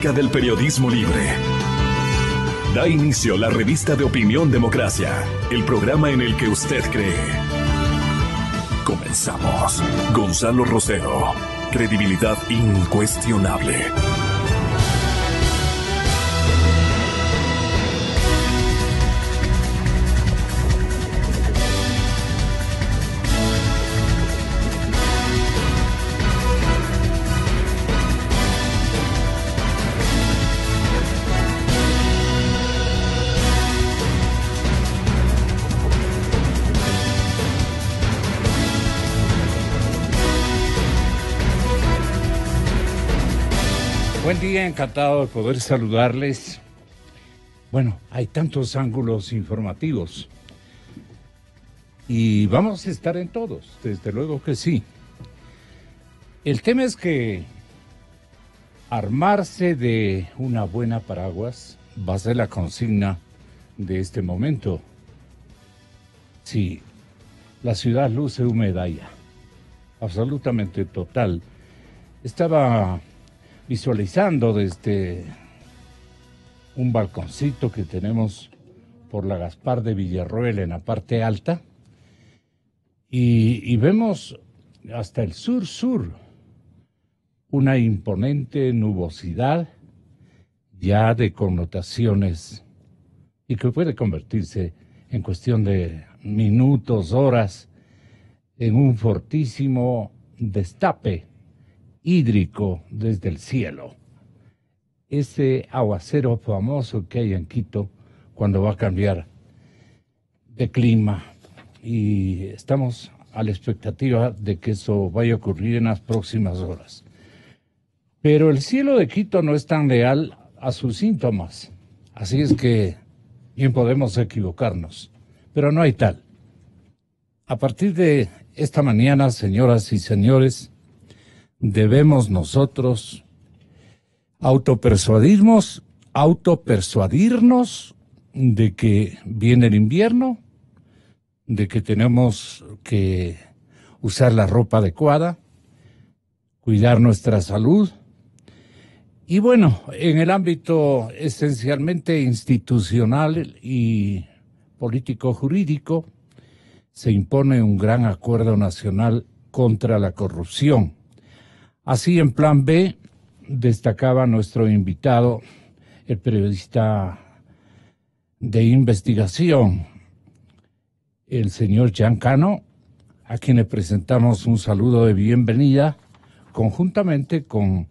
Meca del periodismo libre. Da inicio la revista de opinión Democracia, el programa en el que usted cree. Comenzamos. Gonzalo Rosero, credibilidad incuestionable. Buen día, encantado de poder saludarles. Bueno, hay tantos ángulos informativos y vamos a estar en todos, desde luego que sí. El tema es que armarse de una buena paraguas va a ser la consigna de este momento. Sí, la ciudad luce húmeda ya, absolutamente total. Estaba visualizando desde un balconcito que tenemos por la Gaspar de Villarroel en la parte alta y vemos hasta el sur una imponente nubosidad ya de connotaciones y que puede convertirse en cuestión de minutos, horas, en un fortísimo destape hídrico desde el cielo. Ese aguacero famoso que hay en Quito cuando va a cambiar de clima, y estamos a la expectativa de que eso vaya a ocurrir en las próximas horas. Pero el cielo de Quito no es tan leal a sus síntomas, así es que bien podemos equivocarnos, pero no hay tal. A partir de esta mañana, señoras y señores, debemos nosotros autopersuadirnos de que viene el invierno, de que tenemos que usar la ropa adecuada, cuidar nuestra salud. Y bueno, en el ámbito esencialmente institucional y político-jurídico, se impone un gran acuerdo nacional contra la corrupción. Así, en plan B, destacaba nuestro invitado, el periodista de investigación, el señor Jan Cano, a quien le presentamos un saludo de bienvenida, conjuntamente con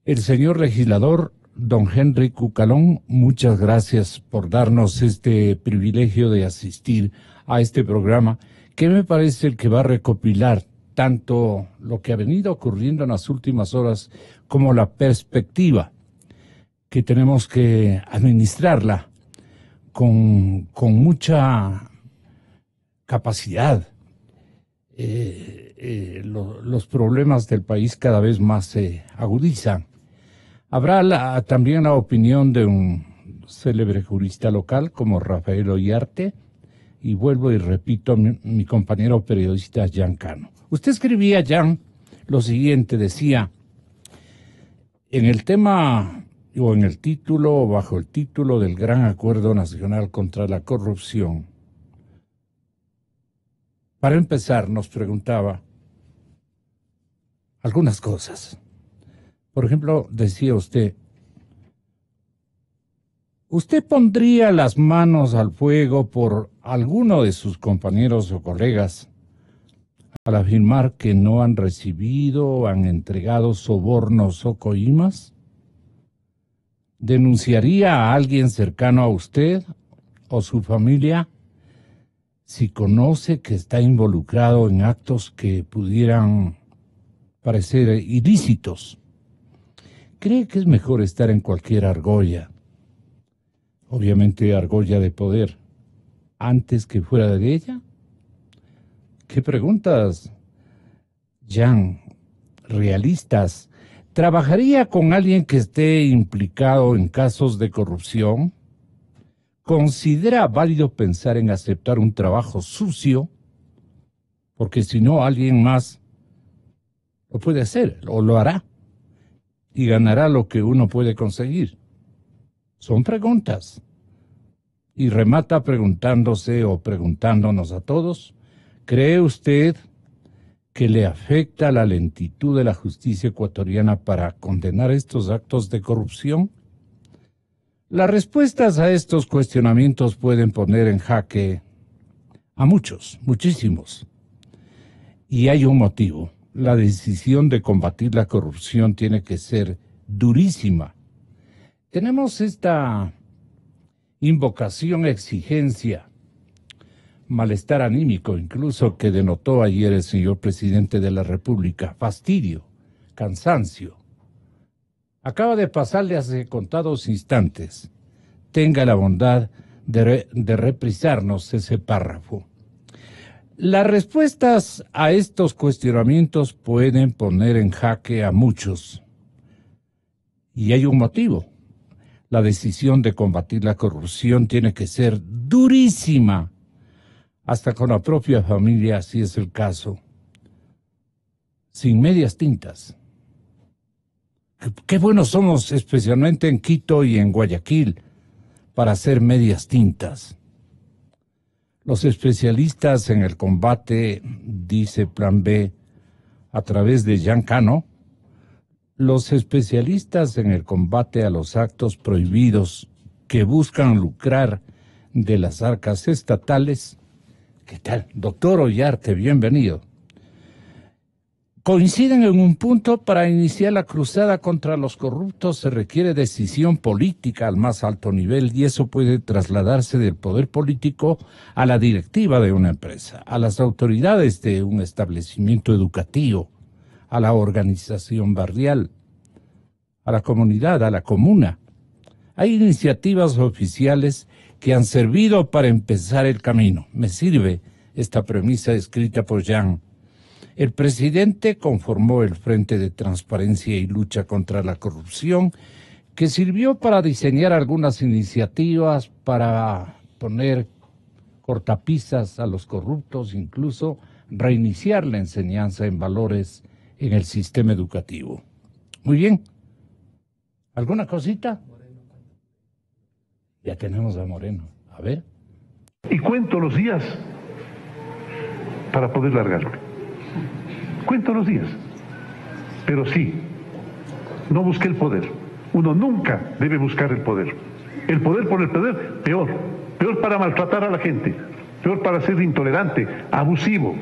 el señor legislador don Henry Cucalón. Muchas gracias por darnos este privilegio de asistir a este programa, que me parece el que va a recopilar tanto lo que ha venido ocurriendo en las últimas horas como la perspectiva que tenemos que administrarla con mucha capacidad. Los problemas del país cada vez más se agudizan. Habrá también la opinión de un célebre jurista local como Rafael Ollarte, y vuelvo y repito, mi compañero periodista Jan Cano. Usted escribía, Jan, lo siguiente, decía, en el tema o en el título o bajo el título del Gran Acuerdo Nacional contra la Corrupción, para empezar nos preguntaba algunas cosas. Por ejemplo, decía usted, ¿usted pondría las manos al fuego por alguno de sus compañeros o colegas al afirmar que no han recibido o han entregado sobornos o coimas? ¿Denunciaría a alguien cercano a usted o su familia si conoce que está involucrado en actos que pudieran parecer ilícitos? ¿Cree que es mejor estar en cualquier argolla, obviamente argolla de poder, antes que fuera de ella? ¿Qué preguntas, Jan? Realistas. ¿Trabajaría con alguien que esté implicado en casos de corrupción? ¿Considera válido pensar en aceptar un trabajo sucio? Porque si no, alguien más lo puede hacer o lo hará. y ganará lo que uno puede conseguir. Son preguntas. Y remata preguntándose o preguntándonos a todos, ¿cree usted que le afecta la lentitud de la justicia ecuatoriana para condenar estos actos de corrupción? Las respuestas a estos cuestionamientos pueden poner en jaque a muchos, muchísimos. Y hay un motivo. La decisión de combatir la corrupción tiene que ser durísima. Tenemos esta invocación, exigencia, malestar anímico incluso que denotó ayer el señor presidente de la República, fastidio, cansancio. Acaba de pasarle hace contados instantes. Tenga la bondad de reprisarnos ese párrafo. Las respuestas a estos cuestionamientos pueden poner en jaque a muchos. Y hay un motivo. La decisión de combatir la corrupción tiene que ser durísima, hasta con la propia familia, si es el caso, sin medias tintas. Qué buenos somos, especialmente en Quito y en Guayaquil, para hacer medias tintas. Los especialistas en el combate, dice Plan B, a través de Jean Cano, los especialistas en el combate a los actos prohibidos que buscan lucrar de las arcas estatales. ¿Qué tal? Doctor Ollarte, bienvenido. Coinciden en un punto: para iniciar la cruzada contra los corruptos se requiere decisión política al más alto nivel, y eso puede trasladarse del poder político a la directiva de una empresa, a las autoridades de un establecimiento educativo, a la organización barrial, a la comunidad, a la comuna. Hay iniciativas oficiales que han servido para empezar el camino. Me sirve esta premisa escrita por Jean. El presidente conformó el Frente de Transparencia y Lucha contra la Corrupción, que sirvió para diseñar algunas iniciativas para poner cortapisas a los corruptos, incluso reiniciar la enseñanza en valores en el sistema educativo. Muy bien. ¿Alguna cosita? Ya tenemos a Moreno. A ver. Y cuento los días para poder largarme. Cuento los días. Pero sí, no busqué el poder. Uno nunca debe buscar el poder. El poder por el poder, peor. Peor para maltratar a la gente. Peor para ser intolerante, abusivo.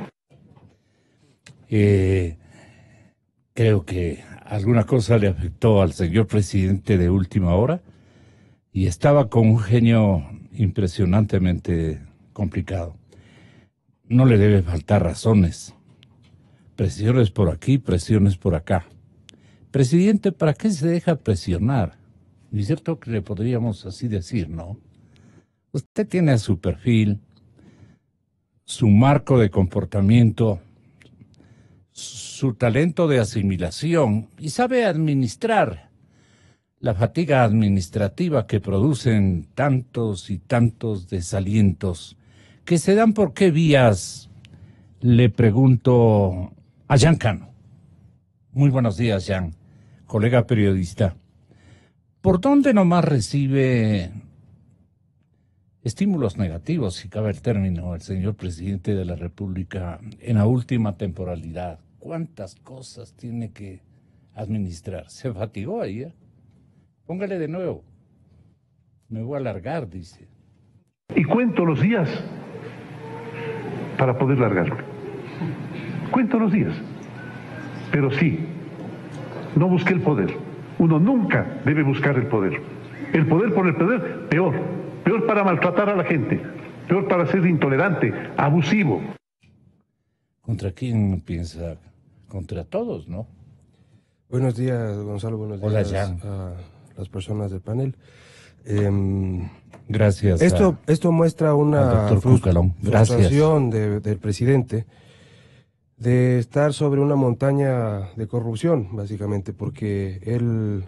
Creo que alguna cosa le afectó al señor presidente de última hora y estaba con un genio impresionantemente complicado. No le debe faltar razones. Presiones por aquí, presiones por acá. Presidente, ¿para qué se deja presionar? ¿No es cierto que le podríamos así decir, no? Usted tiene su perfil, su marco de comportamiento, su talento de asimilación y sabe administrar la fatiga administrativa que producen tantos y tantos desalientos que se dan. ¿Por qué vías? Le pregunto a Jean Cano. Muy buenos días, Jean, colega periodista. ¿Por dónde nomás recibe estímulos negativos, si cabe el término, el señor presidente de la República en la última temporalidad? ¿Cuántas cosas tiene que administrar? ¿Se fatigó ahí? Póngale de nuevo. Me voy a alargar, dice. Y cuento los días para poder largarme. Cuento los días. Pero sí, no busqué el poder. Uno nunca debe buscar el poder. El poder por el poder, peor. Peor para maltratar a la gente. Peor para ser intolerante, abusivo. ¿Contra quién piensa? Contra todos, ¿no? Buenos días, Gonzalo. Buenos Hola, días Jean. a las personas del panel. Gracias. Esto muestra una frustración del presidente de estar sobre una montaña de corrupción, básicamente, porque él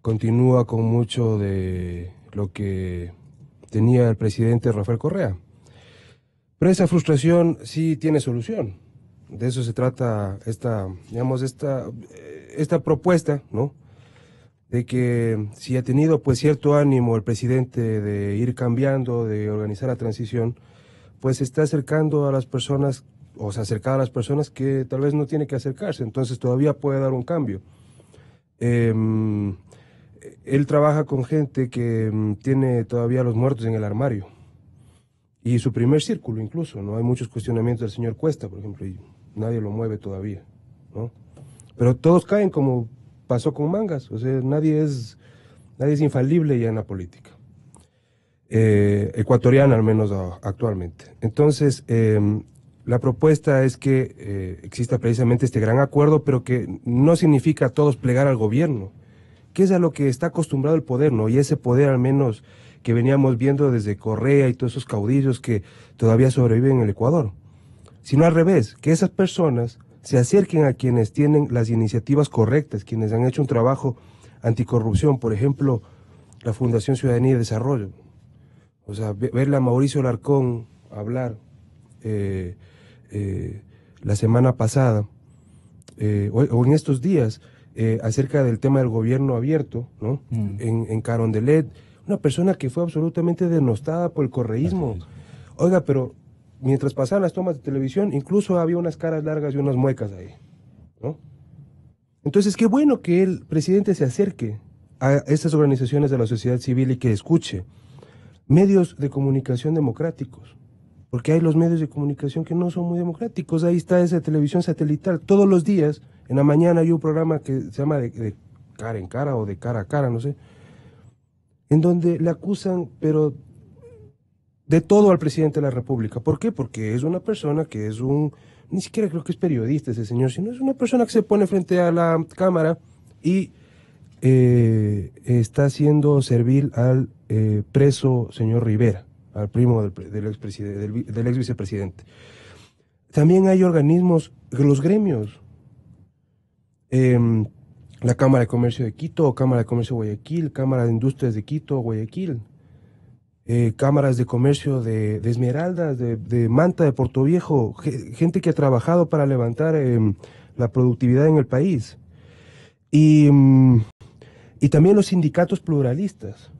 continúa con mucho de lo que tenía el presidente Rafael Correa. Pero esa frustración sí tiene solución. De eso se trata esta propuesta, ¿no? de que si ha tenido pues cierto ánimo el presidente de ir cambiando, de organizar la transición, pues se está acercando a las personas, o se ha acercado a las personas que tal vez no tiene que acercarse, entonces todavía puede dar un cambio. Él trabaja con gente que tiene todavía los muertos en el armario, y su primer círculo incluso, ¿no? Hay muchos cuestionamientos del señor Cuesta, por ejemplo, y nadie lo mueve todavía, ¿no? Pero todos caen como pasó con Mangas, o sea, nadie es infalible ya en la política. Ecuatoriana al menos actualmente. Entonces, la propuesta es que exista precisamente este gran acuerdo, pero que no significa todos plegar al gobierno, que es a lo que está acostumbrado el poder, ¿no? Y ese poder al menos que veníamos viendo desde Correa y todos esos caudillos que todavía sobreviven en el Ecuador. Sino al revés, que esas personas se acerquen a quienes tienen las iniciativas correctas, quienes han hecho un trabajo anticorrupción, por ejemplo, la Fundación Ciudadanía y Desarrollo. O sea, verle a Mauricio Alarcón hablar la semana pasada, o en estos días, acerca del tema del gobierno abierto, ¿no? En Carondelet, una persona que fue absolutamente denostada por el correísmo. Oiga, pero mientras pasaban las tomas de televisión, incluso había unas caras largas y unas muecas ahí, ¿no? Entonces, qué bueno que el presidente se acerque a estas organizaciones de la sociedad civil y que escuche medios de comunicación democráticos, porque hay los medios de comunicación que no son muy democráticos. Ahí está esa televisión satelital. Todos los días, en la mañana, hay un programa que se llama de cara en cara o de cara a cara, no sé, en donde le acusan, pero de todo al presidente de la República. ¿Por qué? Porque es una persona que es ni siquiera creo que es periodista ese señor, sino es una persona que se pone frente a la cámara y está haciendo servil al preso señor Rivera, al primo del ex vicepresidente. También hay organismos, los gremios, la Cámara de Comercio de Quito, Cámara de Comercio de Guayaquil, Cámara de Industrias de Quito, Guayaquil, cámaras de comercio de Esmeraldas, de Manta, de Portoviejo, gente que ha trabajado para levantar la productividad en el país. Y también los sindicatos pluralistas,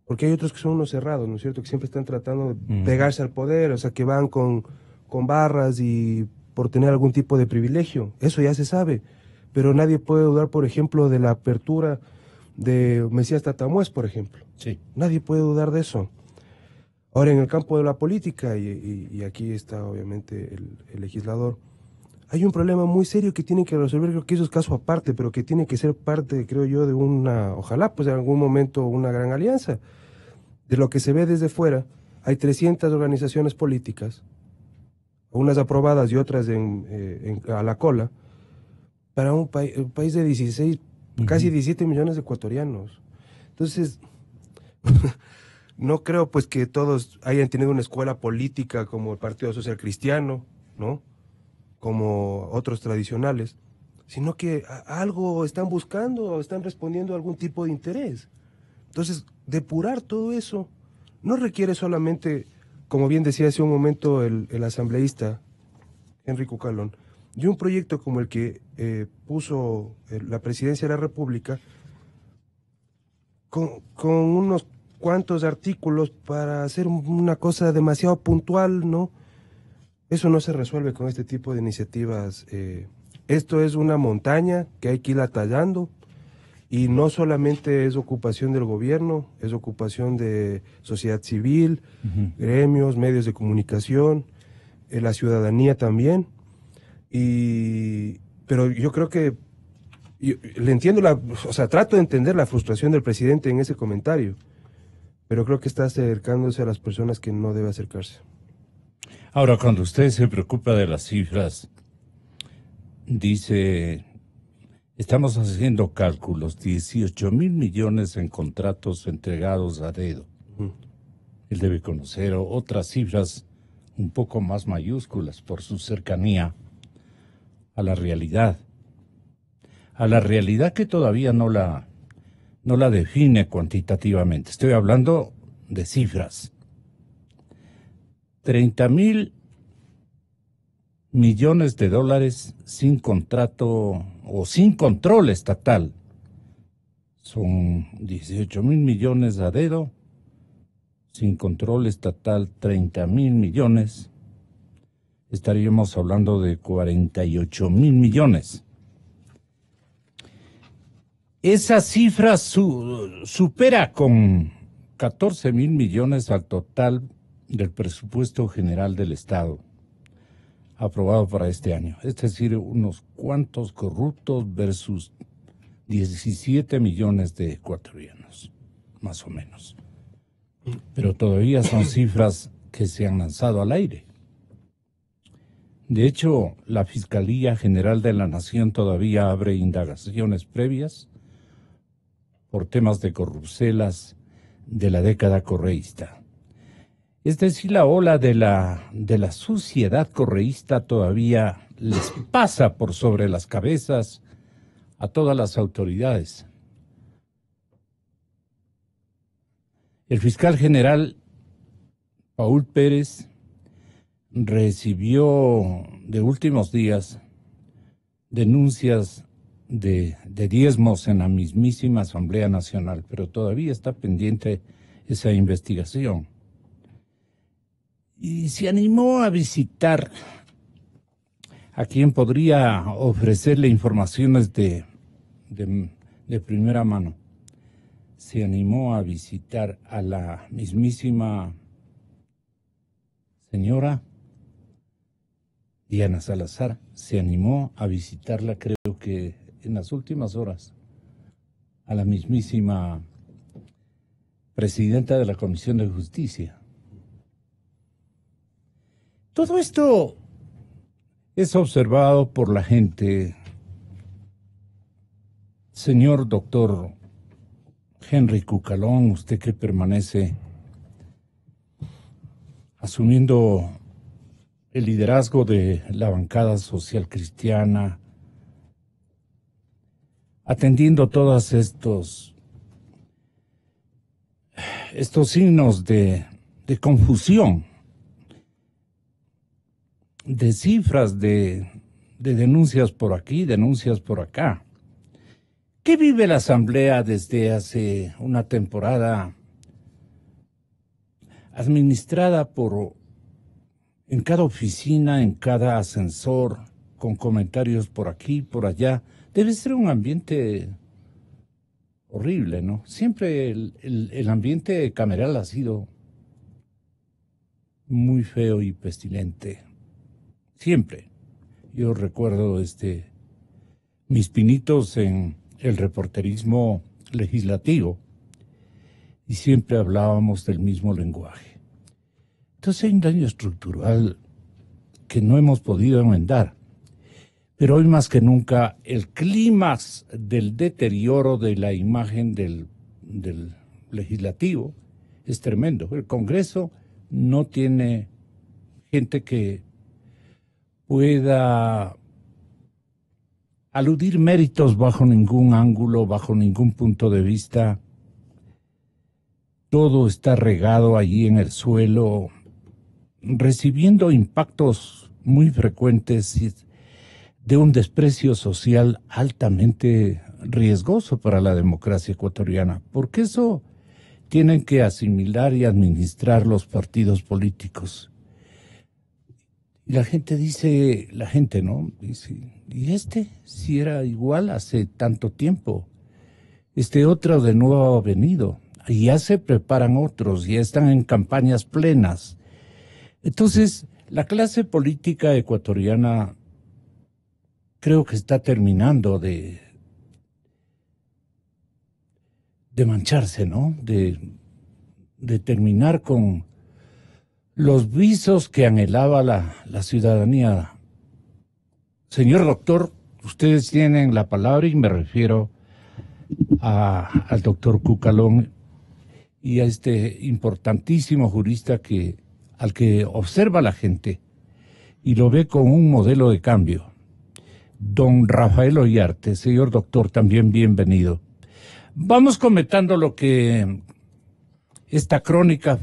porque hay otros que son unos cerrados, ¿no es cierto?, que siempre están tratando de pegarse al poder, o sea, que van con barras y por tener algún tipo de privilegio. Eso ya se sabe, pero nadie puede dudar, por ejemplo, de la apertura de Mesías Tatamuez, por ejemplo. Sí. Nadie puede dudar de eso. Ahora, en el campo de la política, y aquí está obviamente el legislador, hay un problema muy serio que tienen que resolver. Creo que eso es caso aparte, pero que tiene que ser parte, creo yo, de ojalá pues en algún momento una gran alianza. De lo que se ve desde fuera, hay 300 organizaciones políticas, unas aprobadas y otras a la cola, para un país de 16, casi 17 millones de ecuatorianos. Entonces, no creo pues que todos hayan tenido una escuela política como el Partido Social Cristiano, ¿no?, como otros tradicionales, sino que algo están buscando, están respondiendo a algún tipo de interés. Entonces, depurar todo eso no requiere solamente, como bien decía hace un momento el asambleísta Henry Cucalón, de un proyecto como el que puso la Presidencia de la República, con unos cuantos artículos para hacer una cosa demasiado puntual, ¿no? Eso no se resuelve con este tipo de iniciativas. Esto es una montaña que hay que irla tallando, y no solamente es ocupación del gobierno, es ocupación de sociedad civil, gremios, medios de comunicación, la ciudadanía también. Pero yo creo que le entiendo, trato de entender la frustración del presidente en ese comentario, pero creo que está acercándose a las personas que no debe acercarse. Ahora, cuando usted se preocupa de las cifras, dice, estamos haciendo cálculos, 18.000 millones en contratos entregados a dedo. Él debe conocer otras cifras un poco más mayúsculas por su cercanía a la realidad que todavía no la define cuantitativamente. Estoy hablando de cifras. 30.000 millones de dólares sin contrato o sin control estatal son 18.000 millones a dedo, sin control estatal 30.000 millones, estaríamos hablando de 48.000 millones. Esa cifra supera con 14.000 millones al total del presupuesto general del Estado aprobado para este año. Es decir, unos cuantos corruptos versus 17 millones de ecuatorianos, más o menos. Pero todavía son cifras que se han lanzado al aire. De hecho, la Fiscalía General de la Nación todavía abre indagaciones previas por temas de corruptelas de la década correísta. Es decir, la ola de la suciedad correísta todavía les pasa por sobre las cabezas a todas las autoridades. El fiscal general Paul Pérez recibió de últimos días denuncias de diezmos en la mismísima Asamblea Nacional, pero todavía está pendiente esa investigación. Y se animó a visitar a quien podría ofrecerle informaciones de primera mano. Se animó a visitar a la mismísima señora Diana Salazar. Se animó a visitarla, creo que en las últimas horas, a la mismísima presidenta de la Comisión de Justicia. Todo esto es observado por la gente. Señor doctor Henry Cucalón, usted que permanece asumiendo el liderazgo de la bancada social cristiana, atendiendo todos estos signos de confusión, de cifras, de denuncias por aquí, denuncias por acá. ¿Qué vive la Asamblea desde hace una temporada administrada en cada oficina, en cada ascensor, con comentarios por aquí, por allá? Debe ser un ambiente horrible, ¿no? Siempre el ambiente cameral ha sido muy feo y pestilente. Siempre. Yo recuerdo mis pinitos en el reporterismo legislativo y siempre hablábamos del mismo lenguaje. Entonces hay un daño estructural que no hemos podido enmendar. Pero hoy más que nunca el clímax del deterioro de la imagen del legislativo es tremendo. El Congreso no tiene gente que pueda aludir méritos bajo ningún ángulo, bajo ningún punto de vista. Todo está regado allí en el suelo, recibiendo impactos muy frecuentes de un desprecio social altamente riesgoso para la democracia ecuatoriana, porque eso tienen que asimilar y administrar los partidos políticos. Y la gente dice, ¿no? Dice, ¿y si era igual hace tanto tiempo? Otro de nuevo ha venido, y ya se preparan otros, ya están en campañas plenas. Entonces, la clase política ecuatoriana creo que está terminando de mancharse, ¿no? De terminar con los visos que anhelaba la ciudadanía. Señor doctor, ustedes tienen la palabra y me refiero al doctor Cucalón y a importantísimo jurista al que observa la gente y lo ve como un modelo de cambio. Don Rafael Ollarte, señor doctor, también bienvenido. Vamos comentando lo que esta crónica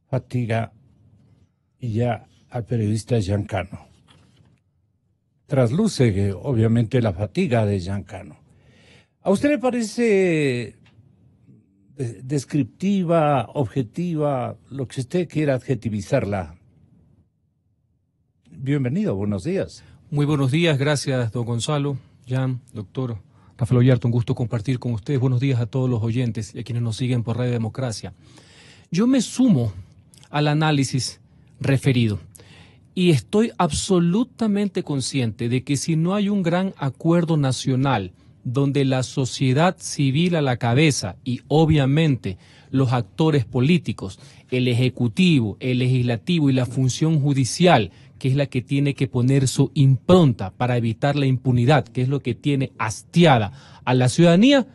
fatiga ya al periodista Giancano. Trasluce, obviamente, la fatiga de Giancano. ¿A usted le parece descriptiva, objetiva, lo que usted quiera adjetivizarla? Bienvenido, buenos días. Muy buenos días, gracias, don Gonzalo, Jan, doctor Rafael Ollarto, un gusto compartir con ustedes. Buenos días a todos los oyentes y a quienes nos siguen por Radio Democracia. Yo me sumo al análisis referido y estoy absolutamente consciente de que si no hay un gran acuerdo nacional donde la sociedad civil a la cabeza y obviamente los actores políticos, el ejecutivo, el legislativo y la función judicial, que es la que tiene que poner su impronta para evitar la impunidad, que es lo que tiene hastiada a la ciudadanía,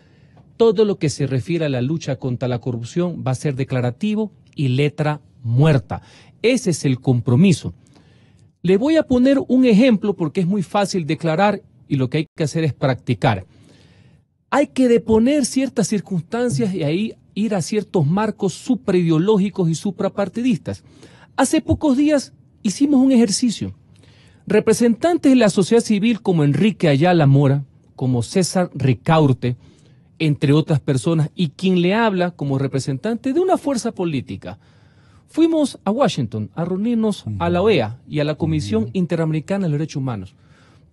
todo lo que se refiere a la lucha contra la corrupción va a ser declarativo y letra muerta. Ese es el compromiso. Le voy a poner un ejemplo porque es muy fácil declarar y lo que hay que hacer es practicar. Hay que deponer ciertas circunstancias y ahí ir a ciertos marcos supraideológicos y suprapartidistas. Hace pocos días hicimos un ejercicio. Representantes de la sociedad civil como Enrique Ayala Mora, como César Ricaurte, entre otras personas, y quien le habla como representante de una fuerza política. Fuimos a Washington a reunirnos a la OEA y a la Comisión Interamericana de los Derechos Humanos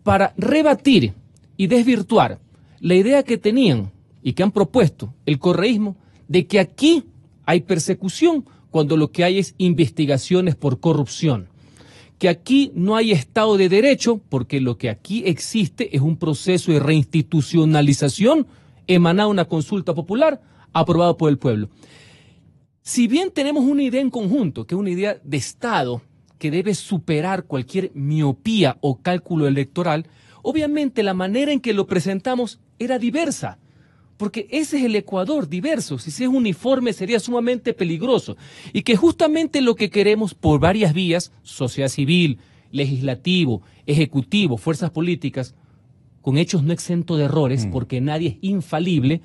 para rebatir y desvirtuar la idea que tenían y que han propuesto el correísmo de que aquí hay persecución cuando lo que hay es investigaciones por corrupción, que aquí no hay Estado de Derecho porque lo que aquí existe es un proceso de reinstitucionalización emanado de una consulta popular aprobada por el pueblo. Si bien tenemos una idea en conjunto, que es una idea de Estado que debe superar cualquier miopía o cálculo electoral, obviamente la manera en que lo presentamos era diversa, porque ese es el Ecuador diverso. Si es uniforme sería sumamente peligroso y que justamente lo que queremos por varias vías, sociedad civil, legislativo, ejecutivo, fuerzas políticas, con hechos no exentos de errores, porque nadie es infalible,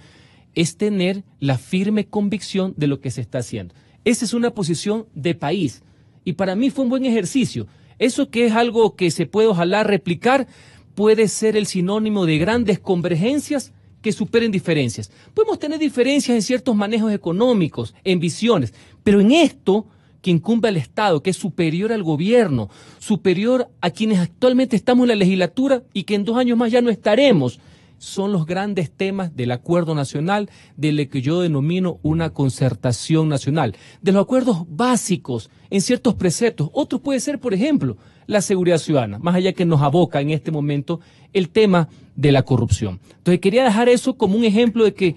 es tener la firme convicción de lo que se está haciendo. Esa es una posición de país y para mí fue un buen ejercicio. Eso que es algo que se puede ojalá replicar puede ser el sinónimo de grandes convergencias que superen diferencias. Podemos tener diferencias en ciertos manejos económicos, en visiones, pero en esto que incumbe al Estado, que es superior al gobierno, superior a quienes actualmente estamos en la legislatura y que en 2 años más ya no estaremos, son los grandes temas del acuerdo nacional, de lo que yo denomino una concertación nacional, de los acuerdos básicos en ciertos preceptos. Otro puede ser, por ejemplo, la seguridad ciudadana, más allá que nos aboca en este momento el tema de la corrupción. Entonces quería dejar eso como un ejemplo de que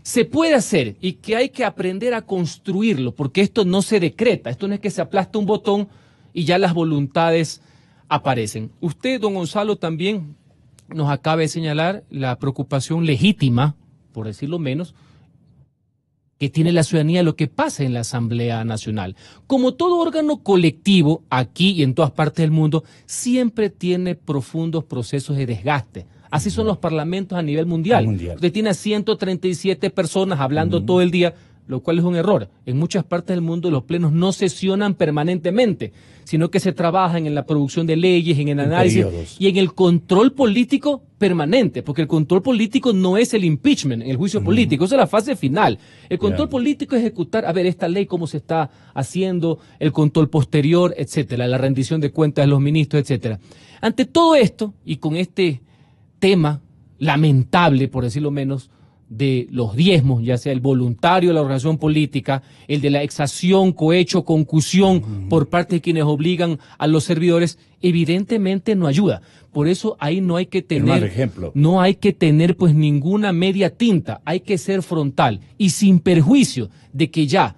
se puede hacer y que hay que aprender a construirlo, porque esto no se decreta, esto no es que se aplasta un botón y ya las voluntades aparecen. Usted, don Gonzalo, también nos acaba de señalar la preocupación legítima, por decirlo menos, que tiene la ciudadanía de lo que pasa en la Asamblea Nacional. Como todo órgano colectivo, aquí y en todas partes del mundo, siempre tiene profundos procesos de desgaste. Así son los parlamentos a nivel mundial. Usted tiene a 137 personas hablando todo el día, lo cual es un error. En muchas partes del mundo los plenos no sesionan permanentemente, sino que se trabajan en la producción de leyes, en el análisis y en el control político permanente, porque el control político no es el impeachment, el juicio político, esa es la fase final. El control político es ejecutar, a ver, esta ley cómo se está haciendo, el control posterior, etcétera, la rendición de cuentas de los ministros, etcétera. Ante todo esto, y con este tema lamentable, por decirlo menos, de los diezmos, ya sea el voluntario de la organización política, el de la exacción, cohecho, concusión por parte de quienes obligan a los servidores, evidentemente no ayuda. Por eso ahí no hay que tener, pues ninguna media tinta, hay que ser frontal y sin perjuicio de que ya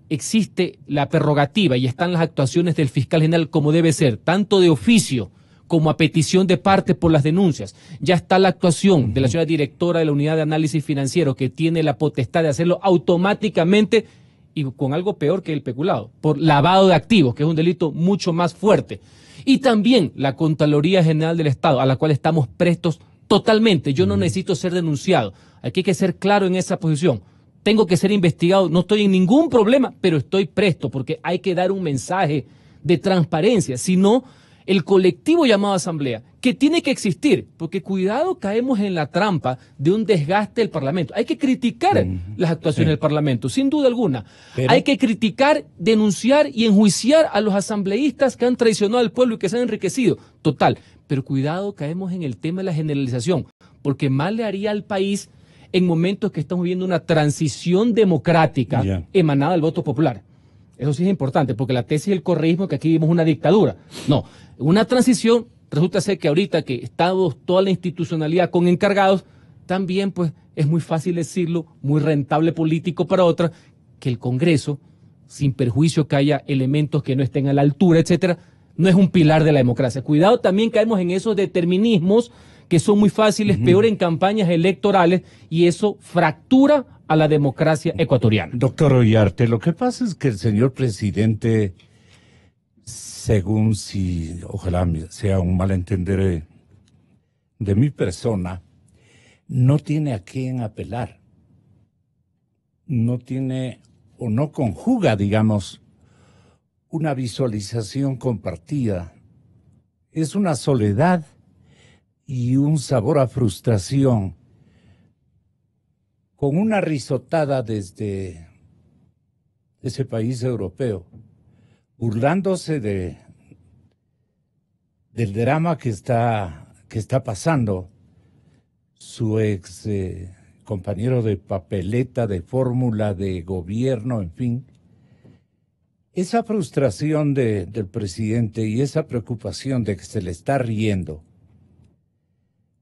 existe la prerrogativa y están las actuaciones del fiscal general como debe ser, tanto de oficio como a petición de parte por las denuncias. Ya está la actuación de la señora directora de la Unidad de Análisis Financiero, que tiene la potestad de hacerlo automáticamente y con algo peor que el peculado, por lavado de activos, que es un delito mucho más fuerte. Y también la Contraloría General del Estado, a la cual estamos prestos totalmente. Yo no necesito ser denunciado. Aquí hay que ser claro en esa posición. Tengo que ser investigado, no estoy en ningún problema, pero estoy presto porque hay que dar un mensaje de transparencia. Si no, el colectivo llamado Asamblea, que tiene que existir, porque cuidado, caemos en la trampa de un desgaste del Parlamento. Hay que criticar las actuaciones del Parlamento, sin duda alguna. Pero hay que criticar, denunciar y enjuiciar a los asambleístas que han traicionado al pueblo y que se han enriquecido. Total. Pero cuidado, caemos en el tema de la generalización, porque mal le haría al país en momentos que estamos viviendo una transición democrática emanada del voto popular. Eso sí es importante, porque la tesis del correísmo es que aquí vivimos una dictadura. No, una transición. Resulta ser que ahorita que estamos toda la institucionalidad con encargados, también pues es muy fácil decirlo, muy rentable político para otras, que el Congreso, sin perjuicio que haya elementos que no estén a la altura, etcétera, no es un pilar de la democracia. Cuidado, también caemos en esos determinismos que son muy fáciles, peor en campañas electorales, y eso fractura a la democracia ecuatoriana. Doctor Ollarte, lo que pasa es que el señor presidente, según si, ojalá sea un malentender de mi persona, no tiene a quién apelar. No tiene o no conjuga, digamos, una visualización compartida. Es una soledad y un sabor a frustración, con una risotada desde ese país europeo, burlándose del drama que está pasando su ex compañero de papeleta, de fórmula, de gobierno, en fin. Esa frustración del presidente y esa preocupación de que se le está riendo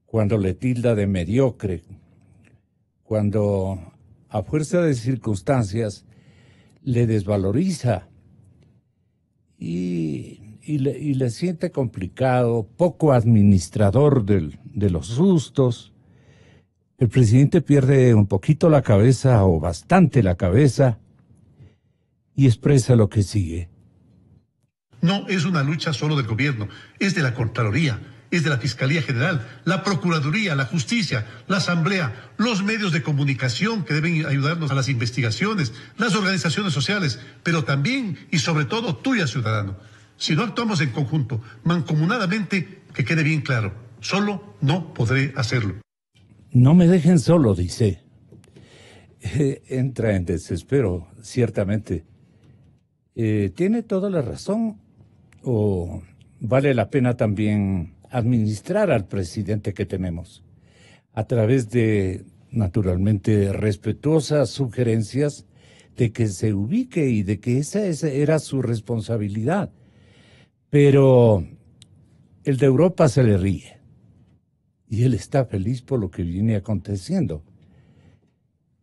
cuando le tilda de mediocre, cuando a fuerza de circunstancias le desvaloriza y le siente complicado, poco administrador de los sustos. El presidente pierde un poquito la cabeza o bastante la cabeza y expresa lo que sigue. No es una lucha solo del gobierno, es de la Contraloría, es de la Fiscalía General, la Procuraduría, la Justicia, la Asamblea, los medios de comunicación que deben ayudarnos a las investigaciones, las organizaciones sociales, pero también y sobre todo tuya, ciudadano. Si no actuamos en conjunto, mancomunadamente, que quede bien claro, solo no podré hacerlo. No me dejen solo, dice. Entra en desespero, ciertamente. ¿Tiene toda la razón o vale la pena también administrar al presidente que tenemos a través de, naturalmente, respetuosas sugerencias de que se ubique y de que esa era su responsabilidad? Pero el de Europa se le ríe y él está feliz por lo que viene aconteciendo.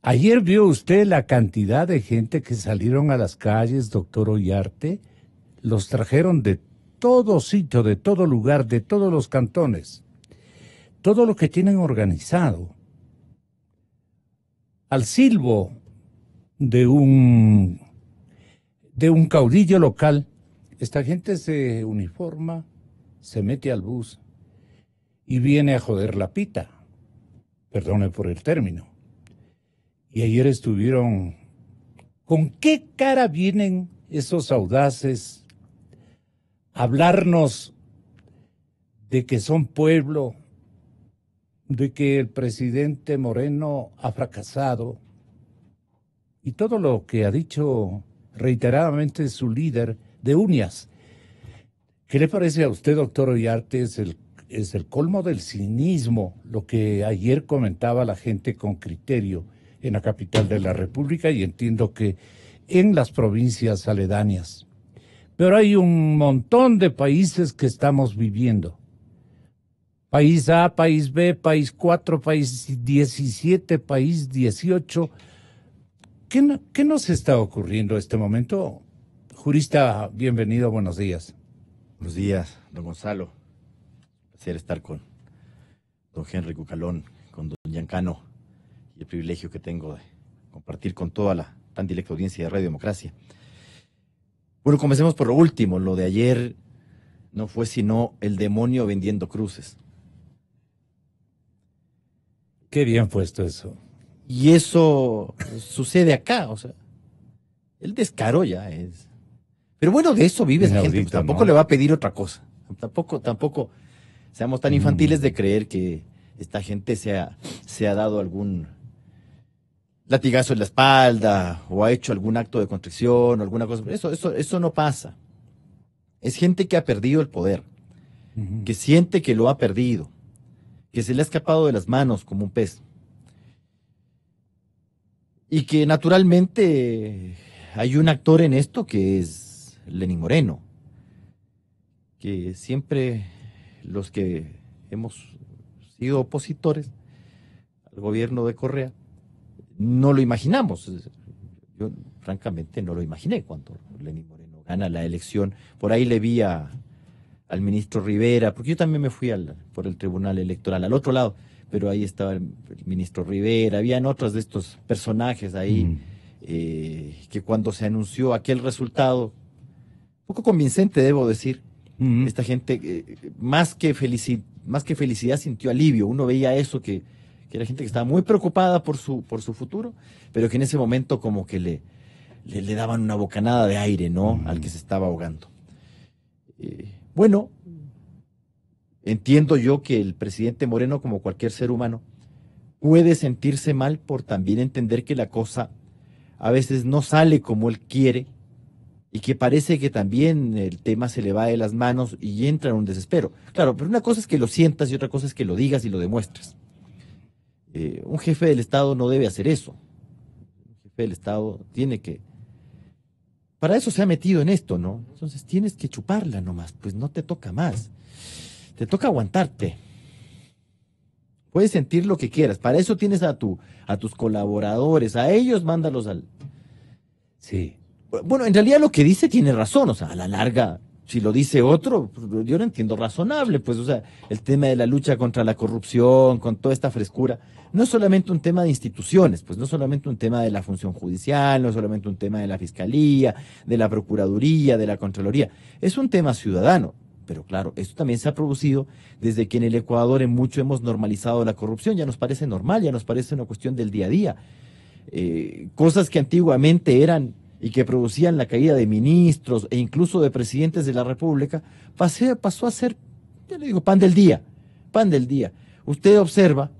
Ayer vio usted la cantidad de gente que salieron a las calles, doctor Ollarte. Los trajeron de todo sitio, de todo lugar, de todos los cantones. Todo lo que tienen organizado. Al silbo de un caudillo local, esta gente se uniforma, se mete al bus y viene a joder la pita. Perdone por el término. Y ayer estuvieron, ¿con qué cara vienen esos audaces a hablarnos de que son pueblo, de que el presidente Moreno ha fracasado y todo lo que ha dicho reiteradamente su líder de uñas? ¿Qué le parece a usted, doctor Ollarte? Es el colmo del cinismo lo que ayer comentaba la gente con criterio en la capital de la República y entiendo que en las provincias aledañas. Pero hay un montón de países que estamos viviendo. País A, país B, país 4, país 17, país 18. ¿Qué nos está ocurriendo en este momento? Jurista, bienvenido, buenos días. Buenos días, don Gonzalo. Placer estar con don Henry Cucalón, con don Giancano, y el privilegio que tengo de compartir con toda la tan directa audiencia de Radio Democracia. Bueno, comencemos por lo último. Lo de ayer no fue sino el demonio vendiendo cruces. Qué bien puesto eso. Y eso sucede acá, o sea, el descaro ya es. Pero bueno, de eso vive esa gente, pues tampoco, ¿no? Le va a pedir otra cosa. Tampoco seamos tan infantiles de creer que esta gente se ha dado algún latigazo en la espalda o ha hecho algún acto de contrición o alguna cosa. Eso no pasa. Es gente que ha perdido el poder, que siente que lo ha perdido, que se le ha escapado de las manos como un pez. Y que naturalmente hay un actor en esto que es Lenín Moreno, que siempre los que hemos sido opositores al gobierno de Correa no lo imaginamos. Yo francamente no lo imaginé cuando Lenín Moreno gana la elección. Por ahí le vi al ministro Rivera, porque yo también me fui por el Tribunal Electoral, al otro lado, pero ahí estaba el ministro Rivera, habían otros de estos personajes ahí, que cuando se anunció aquel resultado, poco convincente debo decir, esta gente más que felicidad sintió alivio. Uno veía eso, que era gente que estaba muy preocupada por su futuro, pero que en ese momento como que le daban una bocanada de aire, ¿no? Al que se estaba ahogando. Bueno, entiendo yo que el presidente Moreno, como cualquier ser humano, puede sentirse mal por también entender que la cosa a veces no sale como él quiere y que parece que también el tema se le va de las manos y entra en un desespero. Claro, pero una cosa es que lo sientas y otra cosa es que lo digas y lo demuestres. Un jefe del Estado no debe hacer eso. Un jefe del Estado tiene que... Para eso se ha metido en esto, ¿no? Entonces tienes que chuparla nomás, pues no te toca más. Te toca aguantarte. Puedes sentir lo que quieras. Para eso tienes a tus colaboradores, a ellos mándalos al... Sí. Bueno, en realidad lo que dice tiene razón, o sea, a la larga, si lo dice otro, pues, yo no entiendo razonable, pues, o sea, el tema de la lucha contra la corrupción, con toda esta frescura, no es solamente un tema de instituciones, pues no es solamente un tema de la función judicial, no es solamente un tema de la Fiscalía, de la Procuraduría, de la Contraloría, es un tema ciudadano. Pero claro, esto también se ha producido desde que en el Ecuador en mucho hemos normalizado la corrupción, ya nos parece normal, ya nos parece una cuestión del día a día. Cosas que antiguamente eran y que producían la caída de ministros e incluso de presidentes de la República, pasó a ser, ya le digo, pan del día, pan del día. Usted observa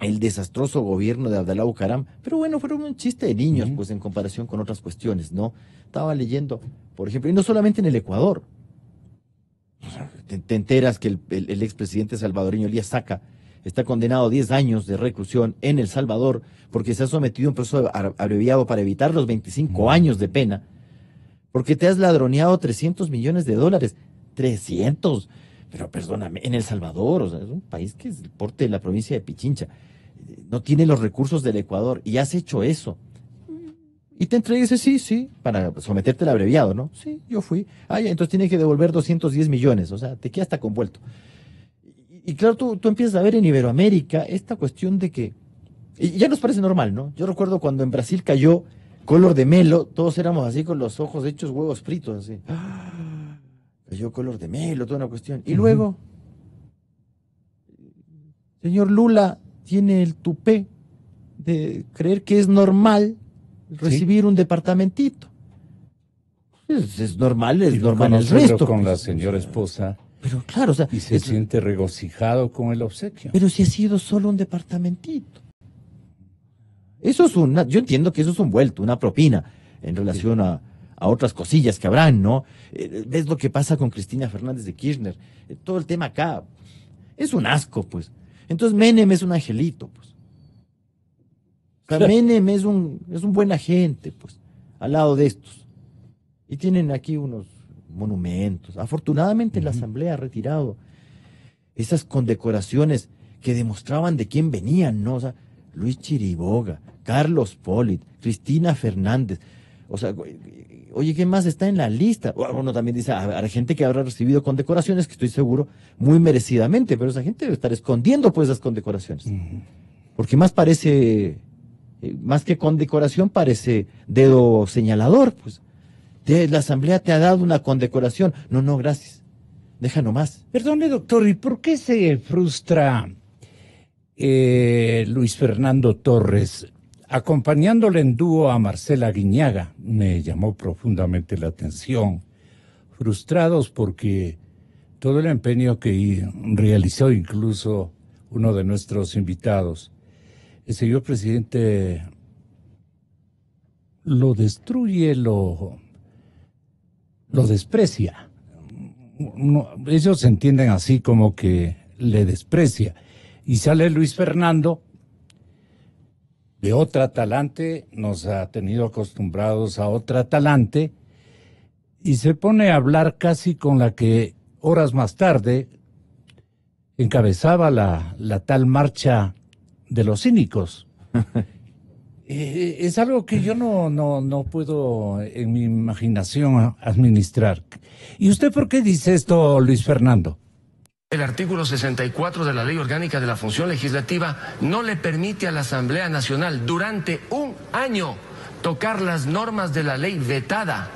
el desastroso gobierno de Abdalá Bucaram, pero bueno, fueron un chiste de niños, pues en comparación con otras cuestiones, ¿no? Estaba leyendo, por ejemplo, y no solamente en el Ecuador, te enteras que el expresidente salvadoreño Elías Saca está condenado a 10 años de reclusión en El Salvador porque se ha sometido a un proceso abreviado para evitar los 25 años de pena, porque te has ladroneado $300 millones. 300, pero perdóname, en El Salvador, o sea, es un país que es el porte de la provincia de Pichincha, no tiene los recursos del Ecuador y has hecho eso. Y te entregues, sí, para someterte al abreviado, ¿no? Sí, yo fui. Ya, entonces tiene que devolver 210 millones, o sea, te quedas hasta convuelto. Y claro, tú empiezas a ver en Iberoamérica esta cuestión de que, y ya nos parece normal, ¿no? Yo recuerdo cuando en Brasil cayó Collor de Mello, todos éramos así con los ojos hechos huevos fritos, así. Cayó Collor de Mello, toda una cuestión. Y luego, señor Lula tiene el tupé de creer que es normal recibir un departamentito. Es normal el resto. Con la señora esposa. Pero claro, o sea, y se siente regocijado con el obsequio. Pero si ha sido solo un departamentito. Eso es yo entiendo que eso es un vuelto, una propina en relación a otras cosillas que habrán, ¿no? ¿Ves lo que pasa con Cristina Fernández de Kirchner? Todo el tema acá es un asco, pues. Entonces Menem es un angelito, pues. O sea, Menem es un buen agente, pues, al lado de estos. Y tienen aquí unos monumentos. Afortunadamente la Asamblea ha retirado esas condecoraciones que demostraban de quién venían, ¿no? O sea, Luis Chiriboga, Carlos Polit, Cristina Fernández. O sea, oye, ¿qué más está en la lista? Uno también dice, hay gente que habrá recibido condecoraciones que estoy seguro muy merecidamente, pero esa gente debe estar escondiendo pues esas condecoraciones. Porque más parece, más que condecoración, parece dedo señalador, pues. La Asamblea te ha dado una condecoración. No, gracias. Deja nomás. Perdone, doctor, ¿y por qué se frustra Luis Fernando Torres acompañándole en dúo a Marcela Guiñaga? Me llamó profundamente la atención. Frustrados porque todo el empeño que realizó incluso uno de nuestros invitados, el señor presidente lo destruye, lo desprecia. Ellos entienden así como que le desprecia. Y sale Luis Fernando de otra talante, nos ha tenido acostumbrados a otra talante, y se pone a hablar casi con la que horas más tarde encabezaba la tal marcha de los cínicos. Es algo que yo no puedo en mi imaginación administrar. ¿Y usted por qué dice esto, Luis Fernando? El artículo 64 de la Ley Orgánica de la Función Legislativa no le permite a la Asamblea Nacional durante un año tocar las normas de la ley vetada.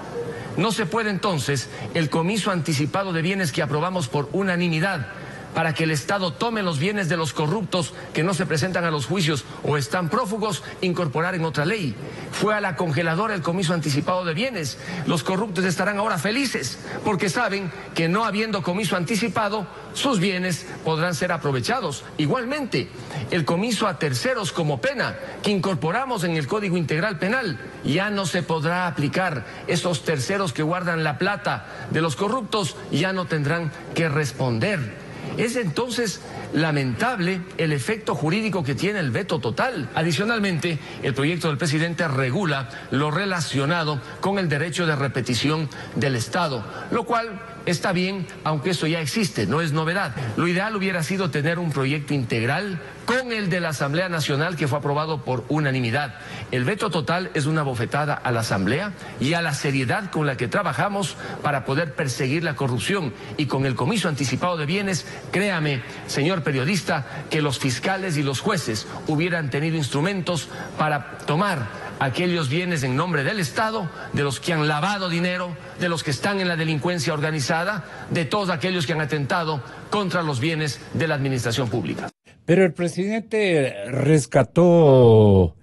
No se puede entonces el comiso anticipado de bienes que aprobamos por unanimidad para que el Estado tome los bienes de los corruptos que no se presentan a los juicios o están prófugos, incorporar en otra ley. Fue a la congeladora el comiso anticipado de bienes. Los corruptos estarán ahora felices porque saben que no habiendo comiso anticipado, sus bienes podrán ser aprovechados. Igualmente, el comiso a terceros como pena que incorporamos en el Código Integral Penal ya no se podrá aplicar. Esos terceros que guardan la plata de los corruptos ya no tendrán que responder. Es entonces lamentable el efecto jurídico que tiene el veto total. Adicionalmente, el proyecto del presidente regula lo relacionado con el derecho de repetición del Estado, lo cual está bien, aunque eso ya existe, no es novedad. Lo ideal hubiera sido tener un proyecto integral con el de la Asamblea Nacional que fue aprobado por unanimidad. El veto total es una bofetada a la Asamblea y a la seriedad con la que trabajamos para poder perseguir la corrupción. Y con el comiso anticipado de bienes, créame, señor periodista, que los fiscales y los jueces hubieran tenido instrumentos para tomar aquellos bienes en nombre del Estado, de los que han lavado dinero, de los que están en la delincuencia organizada, de todos aquellos que han atentado contra los bienes de la administración pública. Pero el presidente rescató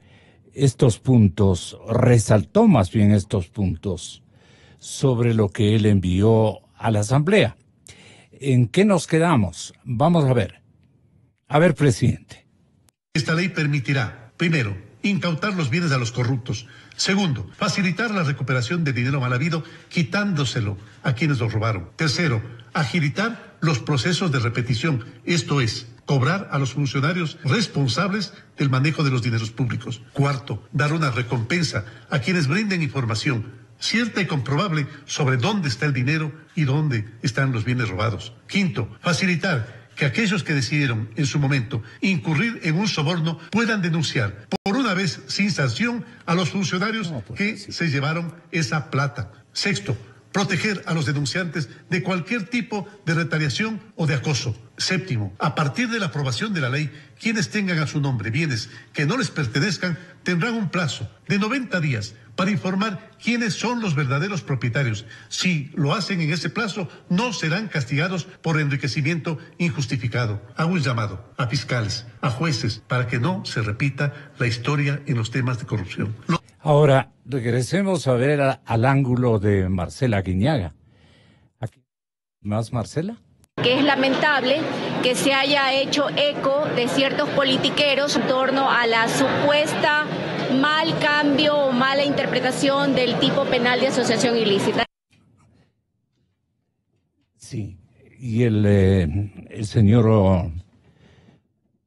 estos puntos, resaltó más bien estos puntos sobre lo que él envió a la Asamblea. ¿En qué nos quedamos? Vamos a ver. A ver, presidente. Esta ley permitirá, primero, incautar los bienes a los corruptos. Segundo, facilitar la recuperación de dinero mal habido, quitándoselo a quienes lo robaron. Tercero, agilitar los procesos de repetición, esto es, cobrar a los funcionarios responsables del manejo de los dineros públicos. Cuarto, dar una recompensa a quienes brinden información cierta y comprobable sobre dónde está el dinero y dónde están los bienes robados. Quinto, facilitar que aquellos que decidieron en su momento incurrir en un soborno puedan denunciar por una vez sin sanción a los funcionarios que se llevaron esa plata. Sexto, proteger a los denunciantes de cualquier tipo de retaliación o de acoso. Séptimo, a partir de la aprobación de la ley, quienes tengan a su nombre bienes que no les pertenezcan tendrán un plazo de 90 días para informar quiénes son los verdaderos propietarios. Si lo hacen en ese plazo, no serán castigados por enriquecimiento injustificado. Hago un llamado a fiscales, a jueces, para que no se repita la historia en los temas de corrupción. Ahora, regresemos a ver al ángulo de Marcela Guiñaga. ¿Aquí más, Marcela? Que es lamentable que se haya hecho eco de ciertos politiqueros en torno a la supuesta mal cambio o mala interpretación del tipo penal de asociación ilícita. Sí, y el señor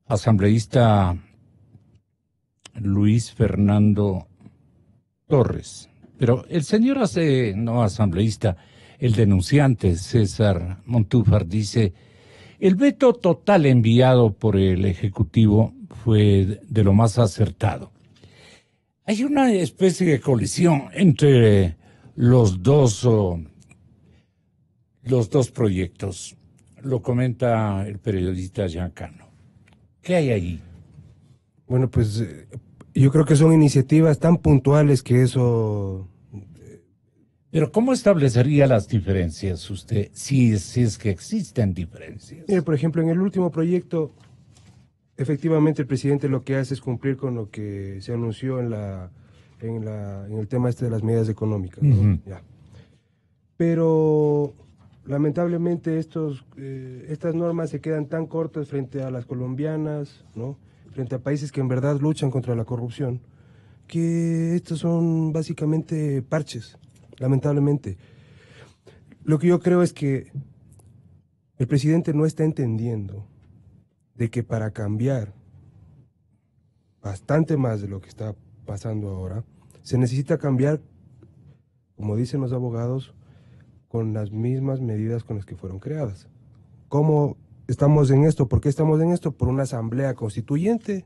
asambleísta Luis Fernando Torres, pero el señor no asambleísta, el denunciante César Montúfar dice: el veto total enviado por el Ejecutivo fue de lo más acertado. Hay una especie de colisión entre los dos proyectos. Lo comenta el periodista Giancano. ¿Qué hay ahí? Bueno, pues yo creo que son iniciativas tan puntuales que eso... Pero ¿cómo establecería las diferencias usted, si es que existen diferencias? Por ejemplo, en el último proyecto, efectivamente el presidente lo que hace es cumplir con lo que se anunció en el tema de las medidas económicas, ¿no? Uh-huh. Ya. Pero lamentablemente estas normas se quedan tan cortas frente a las colombianas, ¿no? Frente a países que en verdad luchan contra la corrupción, que estos son básicamente parches, lamentablemente. Lo que yo creo es que el presidente no está entendiendo de que para cambiar bastante más de lo que está pasando ahora, se necesita cambiar, como dicen los abogados, con las mismas medidas con las que fueron creadas. ¿Cómo estamos en esto? ¿Por qué estamos en esto? Por una asamblea constituyente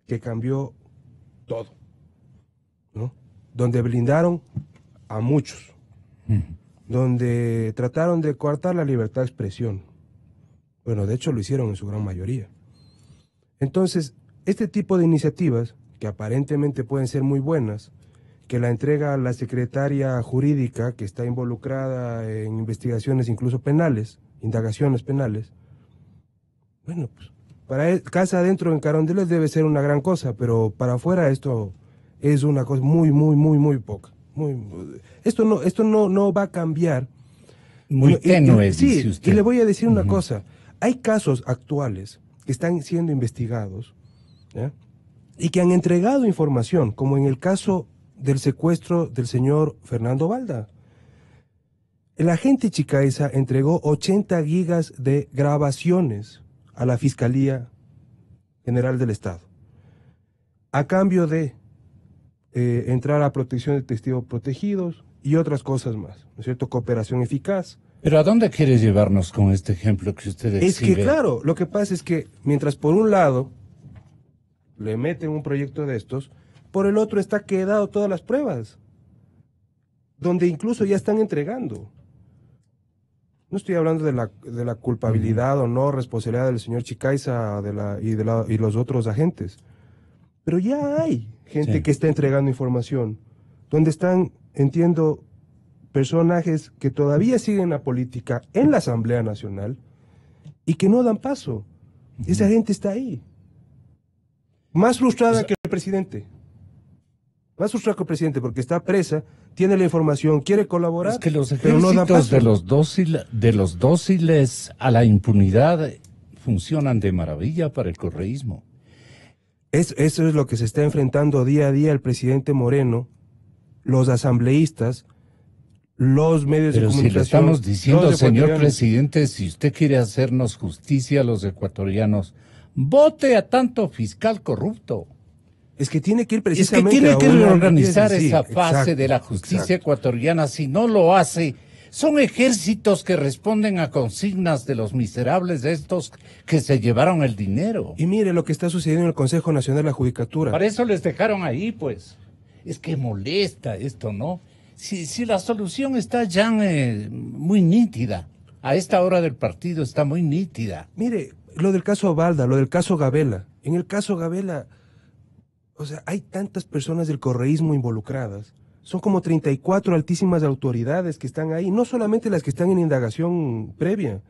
que cambió todo, ¿no? Donde blindaron a muchos, donde trataron de coartar la libertad de expresión. Bueno, de hecho lo hicieron en su gran mayoría. Entonces, este tipo de iniciativas, que aparentemente pueden ser muy buenas, que la entrega la secretaria jurídica, que está involucrada en investigaciones incluso penales, indagaciones penales, bueno, pues para casa adentro en Carondelet debe ser una gran cosa, pero para afuera esto es una cosa muy poca. Esto no va a cambiar. Muy tenue, sí, dice usted. Y le voy a decir una cosa. Hay casos actuales que están siendo investigados, ¿ya? Y que han entregado información, como en el caso del secuestro del señor Fernando Balda. El agente Chicaiza entregó 80 gigas de grabaciones a la Fiscalía General del Estado, a cambio de entrar a protección de testigos protegidos y otras cosas más, ¿no es cierto? Cooperación eficaz. Pero ¿a dónde quiere llevarnos con este ejemplo que usted exhibe? Es que claro, lo que pasa es que mientras por un lado le meten un proyecto de estos, por el otro está quedado todas las pruebas, donde incluso ya están entregando. No estoy hablando de la culpabilidad o no responsabilidad del señor Chicaiza y los otros agentes, pero ya hay gente que está entregando información, donde están, entiendo, personajes que todavía siguen la política en la Asamblea Nacional y que no dan paso. Esa gente está ahí. Más frustrada que el presidente. Más frustrada que el presidente porque está presa, tiene la información, quiere colaborar, es que los pero no da ejércitos paso. de los dóciles a la impunidad funcionan de maravilla para el correísmo. Eso es lo que se está enfrentando día a día el presidente Moreno, los asambleístas, los medios de comunicación. Pero si le estamos diciendo, señor presidente, si usted quiere hacernos justicia a los ecuatorianos, vote a tanto fiscal corrupto. Es que tiene que ir precisamente tiene que reorganizar sí, esa fase de la justicia ecuatoriana. Si no lo hace, son ejércitos que responden a consignas de los miserables de estos que se llevaron el dinero. Y mire lo que está sucediendo en el Consejo Nacional de la Judicatura. Para eso les dejaron ahí, pues. Es que molesta esto, ¿no? Si la solución está ya muy nítida. A esta hora del partido está muy nítida. Mire, lo del caso Balda, lo del caso Gabela. En el caso Gabela, o sea, hay tantas personas del correísmo involucradas. Son como 34 altísimas autoridades que están ahí, no solamente las que están en indagación previa.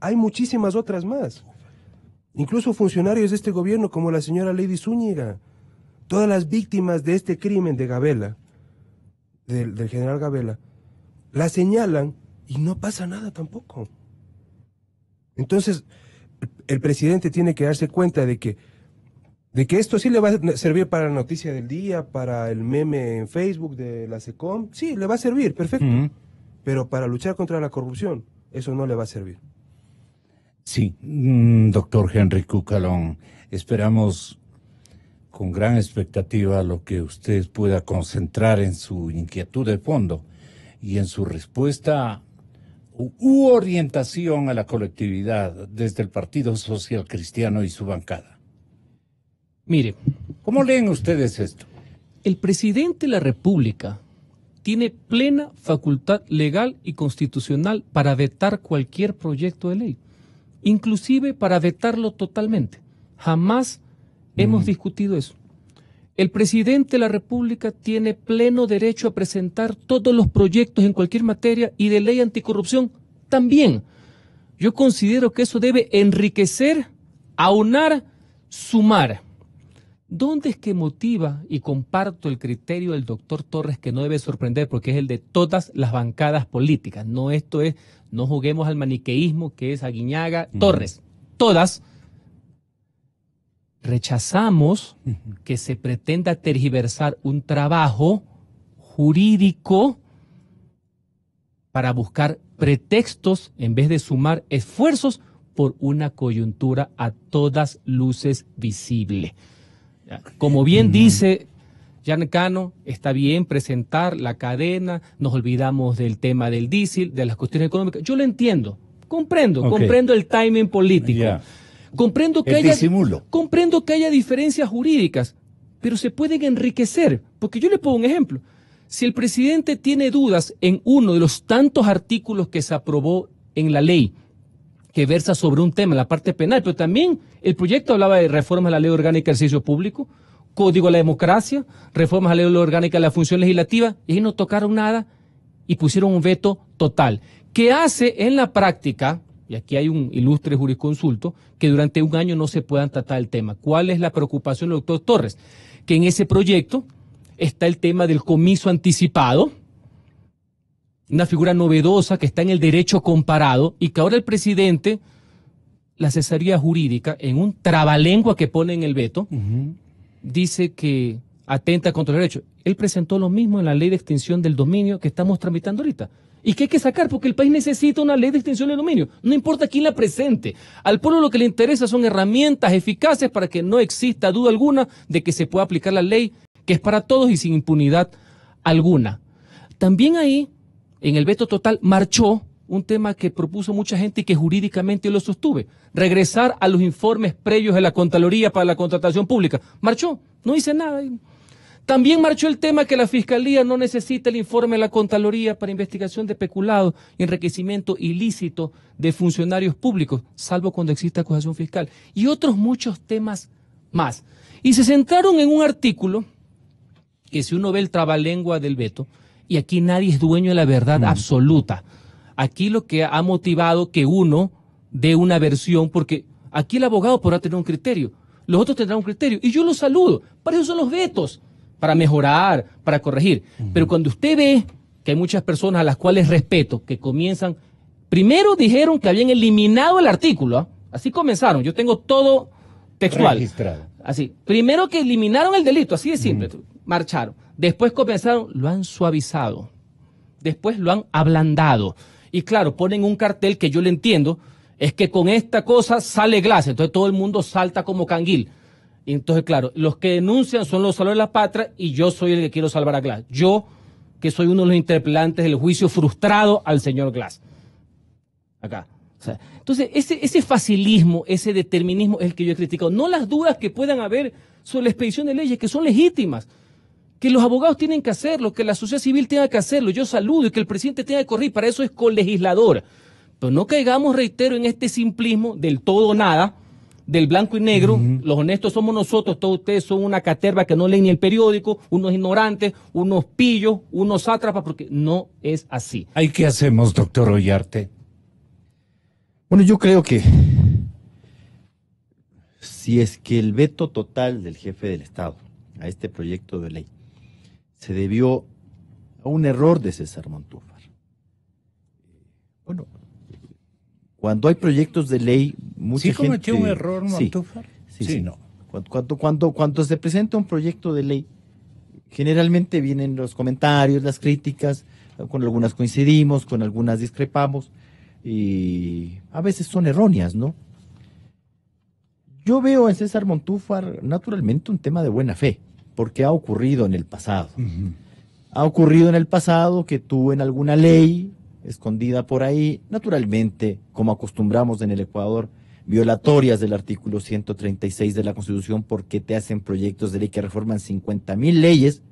Hay muchísimas otras más. Incluso funcionarios de este gobierno como la señora Lady Zúñiga. Todas las víctimas de este crimen de Gabela, del general Gabela, la señalan y no pasa nada tampoco. Entonces, el presidente tiene que darse cuenta de que esto sí le va a servir para la noticia del día, para el meme en Facebook de la SECOM, sí, le va a servir, perfecto. Pero para luchar contra la corrupción, eso no le va a servir. Sí, doctor Henry Cucalón, esperamos con gran expectativa lo que usted pueda concentrar en su inquietud de fondo y en su respuesta u orientación a la colectividad desde el Partido Social Cristiano y su bancada. Mire, ¿cómo leen ustedes esto? El presidente de la República tiene plena facultad legal y constitucional para vetar cualquier proyecto de ley, inclusive para vetarlo totalmente. Jamás hemos discutido eso. El presidente de la República tiene pleno derecho a presentar todos los proyectos en cualquier materia y de ley anticorrupción también. Yo considero que eso debe enriquecer, aunar, sumar. ¿Dónde es que motiva, y comparto el criterio del doctor Torres, que no debe sorprender porque es el de todas las bancadas políticas? No, esto es, no juguemos al maniqueísmo que es Aguiñaga, Torres. Todas rechazamos que se pretenda tergiversar un trabajo jurídico para buscar pretextos en vez de sumar esfuerzos por una coyuntura a todas luces visible. Como bien dice Jan Cano, está bien presentar la cadena, nos olvidamos del tema del diésel, de las cuestiones económicas. Yo lo entiendo, comprendo el timing político. Comprendo que haya diferencias jurídicas, pero se pueden enriquecer. Porque yo le pongo un ejemplo. Si el presidente tiene dudas en uno de los tantos artículos que se aprobó en la ley, que versa sobre un tema, la parte penal, pero también el proyecto hablaba de reformas a la Ley Orgánica del Servicio Público, Código de la Democracia, reformas a la Ley Orgánica de la Función Legislativa, y ahí no tocaron nada y pusieron un veto total, que hace en la práctica, y aquí hay un ilustre jurisconsulto, que durante un año no se puedan tratar el tema. ¿Cuál es la preocupación del doctor Torres? Que en ese proyecto está el tema del comiso anticipado, una figura novedosa que está en el derecho comparado, y que ahora el presidente, la asesoría jurídica, en un trabalengua que pone en el veto, dice que atenta contra el derecho. Él presentó lo mismo en la ley de extinción del dominio que estamos tramitando ahorita. Y que hay que sacar, porque el país necesita una ley de extinción del dominio. No importa quién la presente. Al pueblo lo que le interesa son herramientas eficaces para que no exista duda alguna de que se pueda aplicar la ley, que es para todos y sin impunidad alguna. También ahí, en el veto total, marchó un tema que propuso mucha gente y que jurídicamente yo lo sostuve. Regresar a los informes previos de la Contraloría para la contratación pública. Marchó, no hice nada. También marchó el tema que la Fiscalía no necesita el informe de la Contraloría para investigación de peculado y enriquecimiento ilícito de funcionarios públicos, salvo cuando exista acusación fiscal. Y otros muchos temas más. Y se centraron en un artículo que, si uno ve el trabalengua del veto, y aquí nadie es dueño de la verdad absoluta. Aquí lo que ha motivado que uno dé una versión, porque aquí el abogado podrá tener un criterio, los otros tendrán un criterio, y yo los saludo. Para eso son los vetos, para mejorar, para corregir. Pero cuando usted ve que hay muchas personas a las cuales respeto, que comienzan, primero dijeron que habían eliminado el artículo, ¿eh? Así comenzaron, yo tengo todo textual. Registrado. Así, primero que eliminaron el delito, así de simple, marcharon. Después comenzaron, lo han suavizado. Después lo han ablandado. Y claro, ponen un cartel que yo le entiendo, es que con esta cosa sale Glass, entonces todo el mundo salta como canguil. Y entonces, claro, los que denuncian son los salvadores de la patria y yo soy el que quiero salvar a Glass. Yo, que soy uno de los interpelantes del juicio frustrado al señor Glass. Acá. O sea, entonces, ese facilismo, ese determinismo es el que yo he criticado. No las dudas que puedan haber sobre la expedición de leyes, que son legítimas, que los abogados tienen que hacerlo, que la sociedad civil tenga que hacerlo, yo saludo, y que el presidente tenga que corregir, para eso es colegislador. Pero no caigamos, reitero, en este simplismo del todo o nada, del blanco y negro. Los honestos somos nosotros, todos ustedes son una caterva que no leen ni el periódico, unos ignorantes, unos pillos, unos sátrapas, porque no es así. ¿Ahí qué hacemos, doctor Ollarte? Bueno, yo creo que si es que el veto total del jefe del Estado a este proyecto de ley se debió a un error de César Montúfar. Bueno, cuando hay proyectos de ley, mucha gente... ¿Sí cometió un error Montúfar? Sí, no. Cuando se presenta un proyecto de ley, generalmente vienen los comentarios, las críticas, con algunas coincidimos, con algunas discrepamos, y a veces son erróneas, ¿no? Yo veo en César Montúfar, naturalmente, un tema de buena fe, porque ha ocurrido en el pasado. Ha ocurrido en el pasado que tú en alguna ley escondida por ahí, naturalmente, como acostumbramos en el Ecuador, violatorias del artículo 136 de la Constitución, porque te hacen proyectos de ley que reforman 50.000 leyes,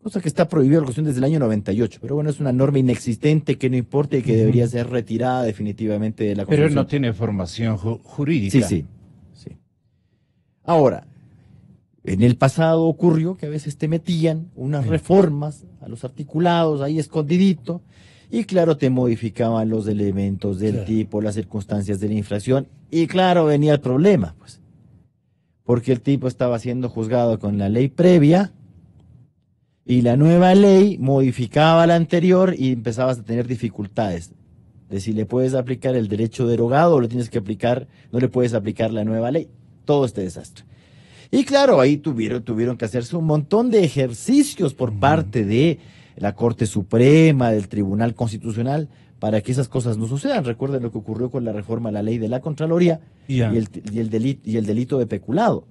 cosa que está prohibida la Constitución desde el año 98, pero bueno, es una norma inexistente que no importa y que debería ser retirada definitivamente de la Constitución. Pero él no tiene formación jurídica. Sí. Ahora, en el pasado ocurrió que a veces te metían unas reformas a los articulados ahí escondidito, y claro, te modificaban los elementos del tipo, las circunstancias de la infracción, y claro, venía el problema, pues. porque el tipo estaba siendo juzgado con la ley previa y la nueva ley modificaba la anterior y empezabas a tener dificultades de si le puedes aplicar el derecho derogado o le tienes que aplicar, no le puedes aplicar la nueva ley. Todo este desastre. Y claro, ahí tuvieron que hacerse un montón de ejercicios por parte de la Corte Suprema, del Tribunal Constitucional, para que esas cosas no sucedan. Recuerden lo que ocurrió con la reforma a la ley de la Contraloría y el delito de peculado.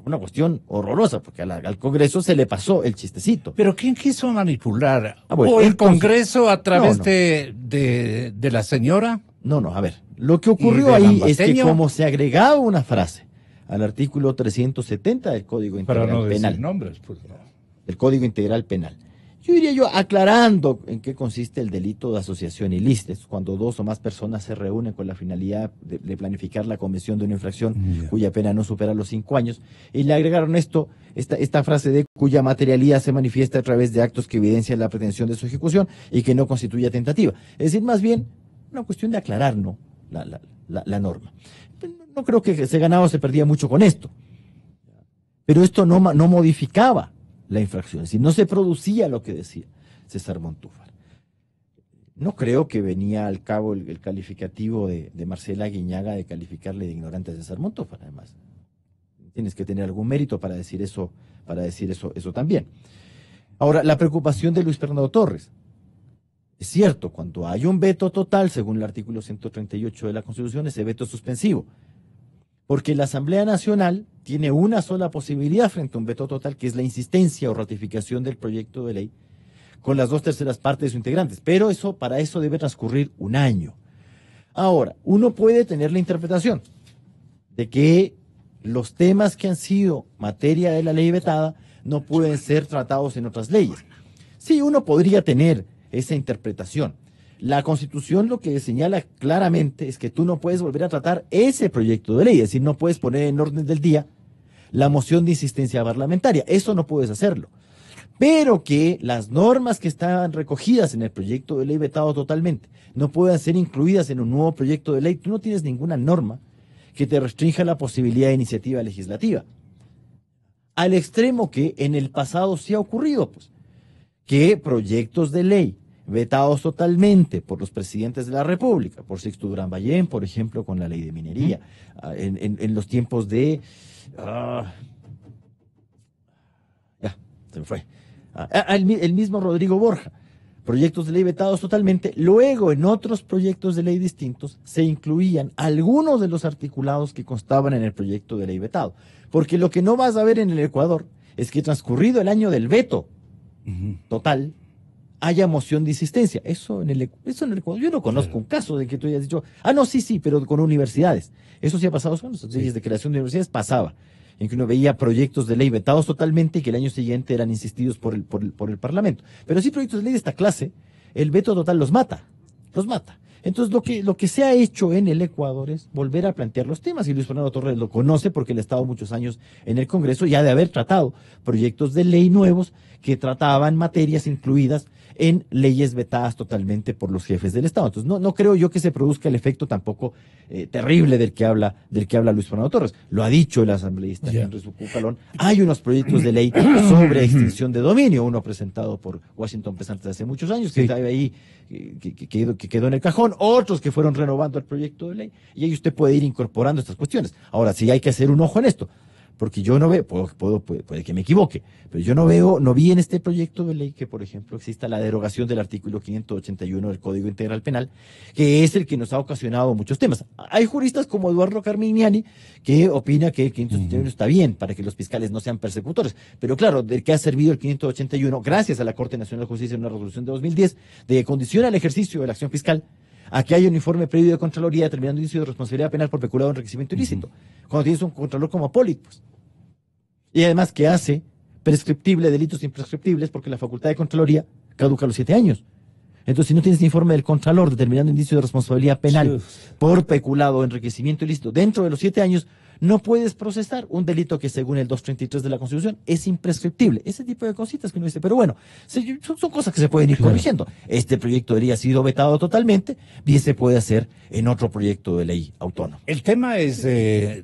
Una cuestión horrorosa, porque al Congreso se le pasó el chistecito. ¿Pero quién quiso manipular? Bueno, ¿O el Congreso a través de la señora? No, a ver, lo que ocurrió ahí es que como se agregaba una frase al artículo 370 del Código Integral Para no decir Penal. Nombres, pues no. El Código Integral Penal. Yo diría aclarando en qué consiste el delito de asociación ilícita, cuando dos o más personas se reúnen con la finalidad de planificar la comisión de una infracción cuya pena no supera los 5 años, y le agregaron esta frase de cuya materialidad se manifiesta a través de actos que evidencian la pretensión de su ejecución y que no constituya tentativa. Es decir, más bien, una cuestión de aclarar, ¿no?, la norma. No creo que se ganaba o se perdía mucho con esto, pero esto no modificaba la infracción, es decir, no se producía lo que decía César Montúfar. No creo que venía al cabo el calificativo de Marcela Guiñaga de calificarle de ignorante a César Montúfar, además. Tienes que tener algún mérito para decir eso también. Ahora, la preocupación de Luis Fernando Torres. Es cierto, cuando hay un veto total, según el artículo 138 de la Constitución, ese veto es suspensivo. Porque la Asamblea Nacional tiene una sola posibilidad frente a un veto total, que es la insistencia o ratificación del proyecto de ley con las 2/3 partes de sus integrantes. Pero para eso debe transcurrir 1 año. Ahora, uno puede tener la interpretación de que los temas que han sido materia de la ley vetada no pueden ser tratados en otras leyes. Sí, uno podría tener esa interpretación. La Constitución lo que señala claramente es que tú no puedes volver a tratar ese proyecto de ley, es decir, no puedes poner en orden del día la moción de insistencia parlamentaria, eso no puedes hacerlo. Pero que las normas que estaban recogidas en el proyecto de ley vetado totalmente no puedan ser incluidas en un nuevo proyecto de ley, tú no tienes ninguna norma que te restrinja la posibilidad de iniciativa legislativa. Al extremo que en el pasado sí ha ocurrido, pues, que proyectos de ley vetados totalmente por los presidentes de la República, por Sixto Durán Ballén, por ejemplo, con la ley de minería, en los tiempos de... ya, se me fue. El mismo Rodrigo Borja, proyectos de ley vetados totalmente, luego en otros proyectos de ley distintos se incluían algunos de los articulados que constaban en el proyecto de ley vetado, porque lo que no vas a ver en el Ecuador es que transcurrido el año del veto total, haya moción de insistencia. Eso en el Ecuador, yo no conozco un caso de que tú hayas dicho, no, sí, pero con universidades. Eso sí ha pasado, son las leyes de creación de universidades, pasaba, en que uno veía proyectos de ley vetados totalmente y que el año siguiente eran insistidos por el Parlamento. Pero sí proyectos de ley de esta clase, el veto total los mata. Entonces lo que se ha hecho en el Ecuador es volver a plantear los temas, y Luis Fernando Torres lo conoce porque él ha estado muchos años en el Congreso y ha de haber tratado proyectos de ley nuevos que trataban materias incluidas en leyes vetadas totalmente por los jefes del Estado. Entonces no creo yo que se produzca el efecto tampoco terrible del que habla Luis Fernando Torres. Lo ha dicho el asambleísta Henry Cucalón. Hay unos proyectos de ley sobre extinción de dominio, uno presentado por Washington Pesantes hace muchos años, que estaba ahí, que quedó en el cajón, otros que fueron renovando el proyecto de ley, y ahí usted puede ir incorporando estas cuestiones. Ahora, sí hay que hacer un ojo en esto, porque yo no veo, puede que me equivoque, pero yo no vi en este proyecto de ley que, por ejemplo, exista la derogación del artículo 581 del Código Integral Penal, que es el que nos ha ocasionado muchos temas. Hay juristas como Eduardo Carmignani que opina que el 581 está bien para que los fiscales no sean persecutores, pero claro, ¿de qué ha servido el 581? Gracias a la Corte Nacional de Justicia en una resolución de 2010, de que condiciona el ejercicio de la acción fiscal a que haya un informe previo de Contraloría determinando índice de responsabilidad penal por peculado en enriquecimiento ilícito, cuando tienes un contralor como Apólit, pues. Y además que hace prescriptible delitos imprescriptibles porque la facultad de Contraloría caduca a los 7 años. Entonces, si no tienes informe del Contralor determinando índice de responsabilidad penal por peculado o enriquecimiento ilícito dentro de los 7 años, no puedes procesar un delito que, según el 233 de la Constitución, es imprescriptible. Ese tipo de cositas que uno dice, pero bueno, son cosas que se pueden ir corrigiendo. Este proyecto de ley ha sido vetado totalmente, bien se puede hacer en otro proyecto de ley autónomo. El tema es,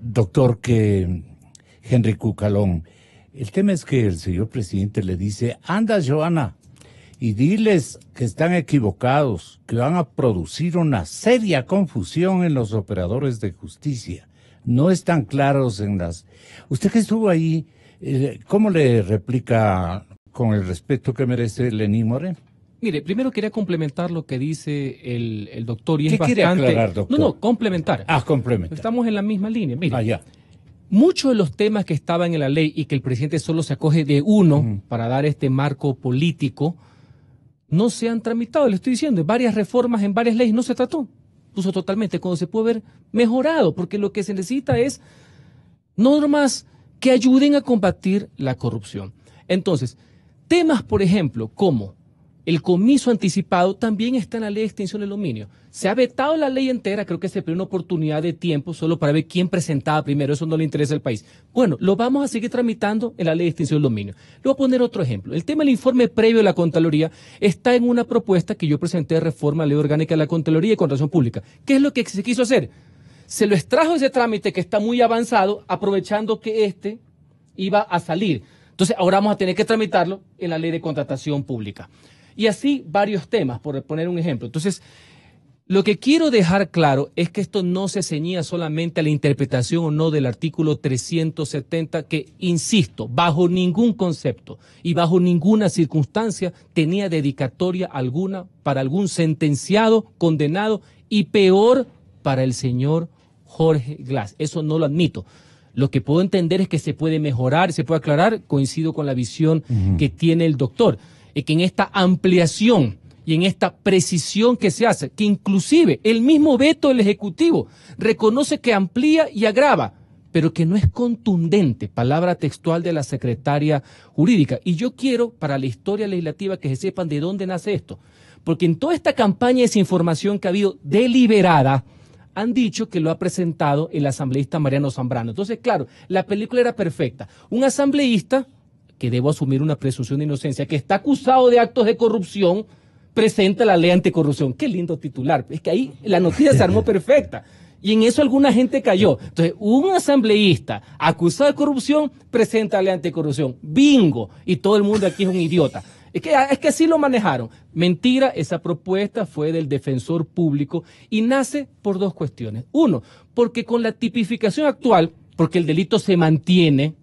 doctor, que Henry Cucalón. El tema es que el señor presidente le dice, anda, Joana, y diles que están equivocados, que van a producir una seria confusión en los operadores de justicia. No están claros en las... Usted que estuvo ahí, ¿cómo le replica con el respeto que merece Lenín Moreno? Mire, primero quería complementar lo que dice el doctor. Y ¿Qué es quiere bastante... aclarar, doctor? No, complementar. Complementar. Estamos en la misma línea. Mire, ya. Muchos de los temas que estaban en la ley y que el presidente solo se acoge de uno para dar este marco político, no se han tramitado. Le estoy diciendo, varias reformas en varias leyes no se trató. Puso totalmente, cuando se puede ver mejorado, porque lo que se necesita es normas que ayuden a combatir la corrupción. Entonces, temas, por ejemplo, como el comiso anticipado, también está en la ley de extinción del dominio. Se ha vetado la ley entera, creo que se perdió una oportunidad de tiempo solo para ver quién presentaba primero, eso no le interesa al país. Bueno, lo vamos a seguir tramitando en la ley de extinción del dominio. Le voy a poner otro ejemplo. El tema del informe previo de la Contraloría está en una propuesta que yo presenté de reforma a la Ley Orgánica de la Contraloría y Contratación Pública. ¿Qué es lo que se quiso hacer? Se lo extrajo ese trámite que está muy avanzado, aprovechando que este iba a salir. Entonces, ahora vamos a tener que tramitarlo en la Ley de Contratación Pública. Y así varios temas, por poner un ejemplo. Entonces, lo que quiero dejar claro es que esto no se ceñía solamente a la interpretación o no del artículo 370, que, insisto, bajo ningún concepto y bajo ninguna circunstancia tenía dedicatoria alguna para algún sentenciado, condenado y peor para el señor Jorge Glass. Eso no lo admito. Lo que puedo entender es que se puede mejorar, se puede aclarar, coincido con la visión que tiene el doctor. Es que en esta ampliación y en esta precisión que se hace, que inclusive el mismo veto del Ejecutivo reconoce que amplía y agrava, pero que no es contundente, palabra textual de la secretaria jurídica. Y yo quiero, para la historia legislativa, que se sepan de dónde nace esto, porque en toda esta campaña de desinformación que ha habido deliberada, han dicho que lo ha presentado el asambleísta Mariano Zambrano. Entonces, claro, la película era perfecta. Un asambleísta, que debo asumir una presunción de inocencia, que está acusado de actos de corrupción, presenta la ley anticorrupción. Qué lindo titular. Es que ahí la noticia se armó perfecta. Y en eso alguna gente cayó. Entonces, un asambleísta acusado de corrupción presenta la ley anticorrupción. Bingo. Y todo el mundo aquí es un idiota. Es que así lo manejaron. Mentira, esa propuesta fue del defensor público y nace por dos cuestiones. Uno, porque con la tipificación actual, porque el delito se mantiene,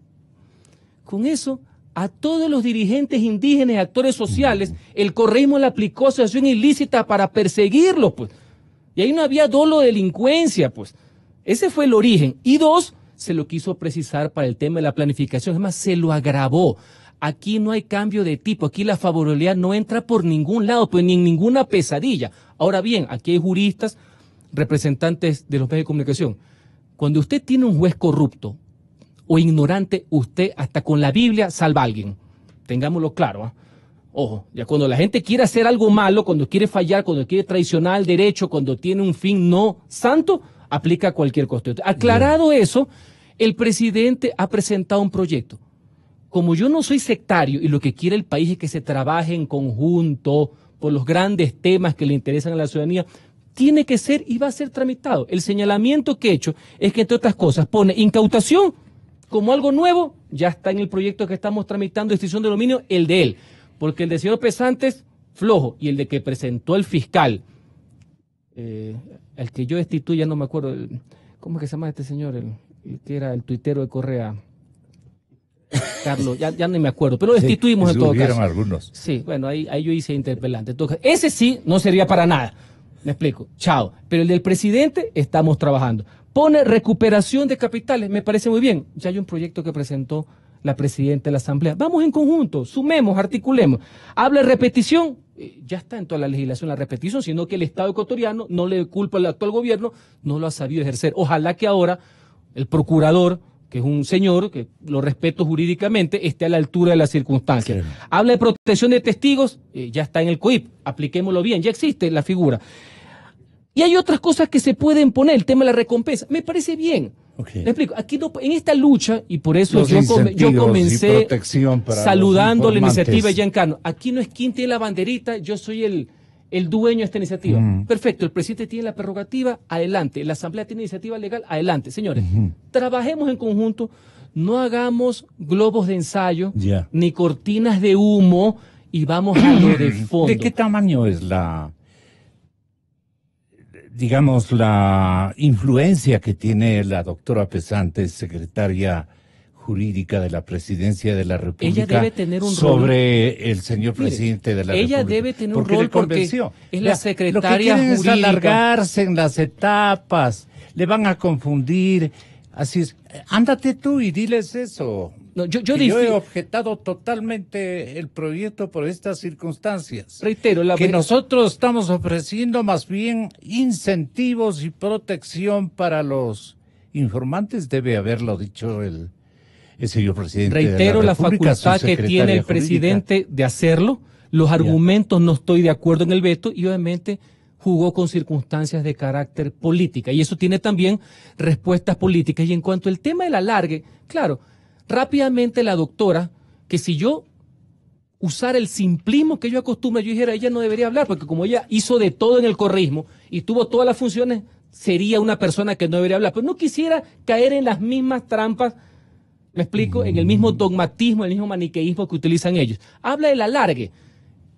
con eso a todos los dirigentes indígenas y actores sociales, el correísmo le aplicó asociación ilícita para perseguirlos, pues. Y ahí no había dolo de delincuencia, pues. Ese fue el origen. Y dos, se lo quiso precisar para el tema de la planificación. Es más, se lo agravó. Aquí no hay cambio de tipo. Aquí la favorabilidad no entra por ningún lado, pues ni en ninguna pesadilla. Ahora bien, aquí hay juristas, representantes de los medios de comunicación. Cuando usted tiene un juez corrupto o ignorante, usted hasta con la Biblia salva a alguien. Tengámoslo claro, ¿eh? Ojo, ya cuando la gente quiere hacer algo malo, cuando quiere fallar, cuando quiere traicionar el derecho, cuando tiene un fin no santo, aplica cualquier cosa. Aclarado eso, el presidente ha presentado un proyecto. Como yo no soy sectario y lo que quiere el país es que se trabaje en conjunto por los grandes temas que le interesan a la ciudadanía, tiene que ser y va a ser tramitado. El señalamiento que he hecho es que, entre otras cosas, pone incautación como algo nuevo, ya está en el proyecto que estamos tramitando de extinción de dominio, el de él. Porque el de señor Pesantes, flojo, y el de que presentó el fiscal, el que yo destituí, ya no me acuerdo, ¿cómo es que se llama este señor? El que era el tuitero de Correa. Carlos, ya no me acuerdo, pero destituimos en todo caso. Algunos. Sí, bueno, ahí yo hice interpelante. Entonces, ese sí no sería para nada. Me explico. Chao. Pero el del presidente estamos trabajando. Pone recuperación de capitales, me parece muy bien. Ya hay un proyecto que presentó la presidenta de la Asamblea. Vamos en conjunto, sumemos, articulemos. Habla de repetición, ya está en toda la legislación la repetición, sino que el Estado ecuatoriano no le culpa al actual gobierno, no lo ha sabido ejercer. Ojalá que ahora el procurador, que es un señor, que lo respeto jurídicamente, esté a la altura de las circunstancias. Claro. Habla de protección de testigos, ya está en el COIP, apliquémoslo bien, ya existe la figura. Y hay otras cosas que se pueden poner, el tema de la recompensa, me parece bien. Okay. Me explico, aquí no, en esta lucha, y por eso yo comencé saludando la iniciativa de Giancarlo, aquí no es quien tiene la banderita, yo soy el dueño de esta iniciativa. Perfecto, el presidente tiene la prerrogativa, adelante. La Asamblea tiene iniciativa legal, adelante. Señores, trabajemos en conjunto, no hagamos globos de ensayo, ni cortinas de humo, y vamos a lo de fondo. ¿De qué tamaño es digamos, la influencia que tiene la doctora Pesante, secretaria jurídica de la Presidencia de la República, ella debe tener un sobre rol. el señor presidente de la ella República? Debe tener un rol porque es la secretaria jurídica. Lo que quieren es alargarse en las etapas, le van a confundir. Así es, ándate tú y diles eso. No, yo he objetado totalmente el proyecto por estas circunstancias. Reitero, que nosotros estamos ofreciendo más bien incentivos y protección para los informantes, debe haberlo dicho el señor presidente. Reitero de la facultad que tiene el presidente de hacerlo. Los argumentos no estoy de acuerdo en el veto y obviamente jugó con circunstancias de carácter política y eso tiene también respuestas políticas. Y en cuanto al tema del alargue, claro, rápidamente la doctora, que si yo usara el simplismo que yo acostumbro, yo dijera, ella no debería hablar, porque como ella hizo de todo en el correísmo y tuvo todas las funciones, sería una persona que no debería hablar. Pero no quisiera caer en las mismas trampas, me explico, en el mismo dogmatismo, el mismo maniqueísmo que utilizan ellos. Habla del alargue.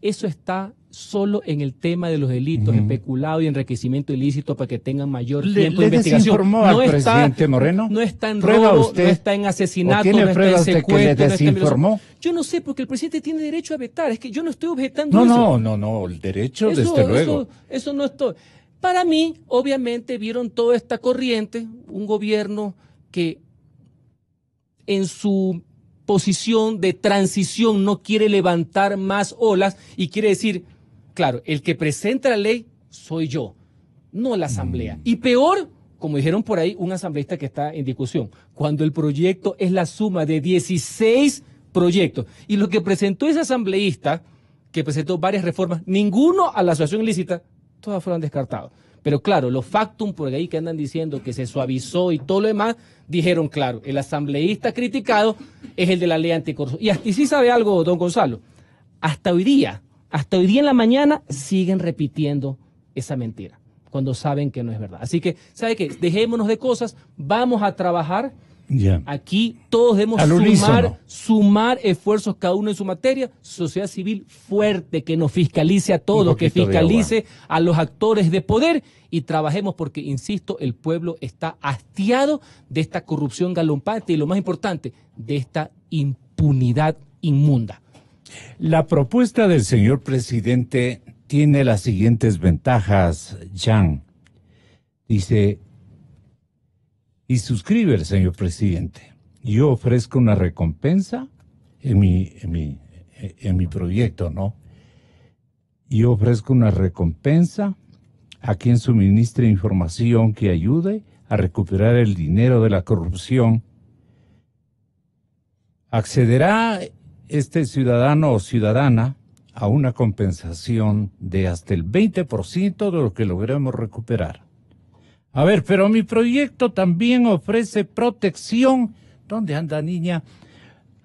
Eso está solo en el tema de los delitos, especulado y enriquecimiento ilícito para que tengan mayor tiempo de investigación. ¿Desinformó al presidente Moreno? No está en robo, no está en asesinato, no está en secuestro. ¿De que le desinformó? Yo no sé, porque el presidente tiene derecho a vetar. Es que yo no estoy objetando eso. No, el derecho desde luego. Eso no estoy. Para mí, obviamente, vieron toda esta corriente, un gobierno que en su posición de transición no quiere levantar más olas y quiere decir, claro, el que presenta la ley soy yo, no la asamblea. Y peor, como dijeron por ahí, un asambleísta que está en discusión, cuando el proyecto es la suma de 16 proyectos. Y lo que presentó ese asambleísta, que presentó varias reformas, ninguno a la asociación ilícita, todas fueron descartados. Pero claro, los factum por ahí que andan diciendo que se suavizó y todo lo demás, dijeron, claro, el asambleísta criticado es el de la ley anticorrupción. Y sí sabe algo, don Gonzalo, hasta hoy día en la mañana siguen repitiendo esa mentira, cuando saben que no es verdad. Así que, ¿sabe qué? Dejémonos de cosas, vamos a trabajar. Aquí todos debemos sumar esfuerzos, cada uno en su materia, sociedad civil fuerte, que nos fiscalice a todos, que fiscalice a los actores de poder y trabajemos porque, insisto, el pueblo está hastiado de esta corrupción galopante y lo más importante, de esta impunidad inmunda. La propuesta del señor presidente tiene las siguientes ventajas, Jan. Dice, y suscribe el señor presidente, yo ofrezco una recompensa en mi proyecto, ¿no? Yo ofrezco una recompensa a quien suministre información que ayude a recuperar el dinero de la corrupción. Accederá este ciudadano o ciudadana a una compensación de hasta el 20% de lo que logremos recuperar. A ver, pero mi proyecto también ofrece protección. ¿Dónde anda, niña?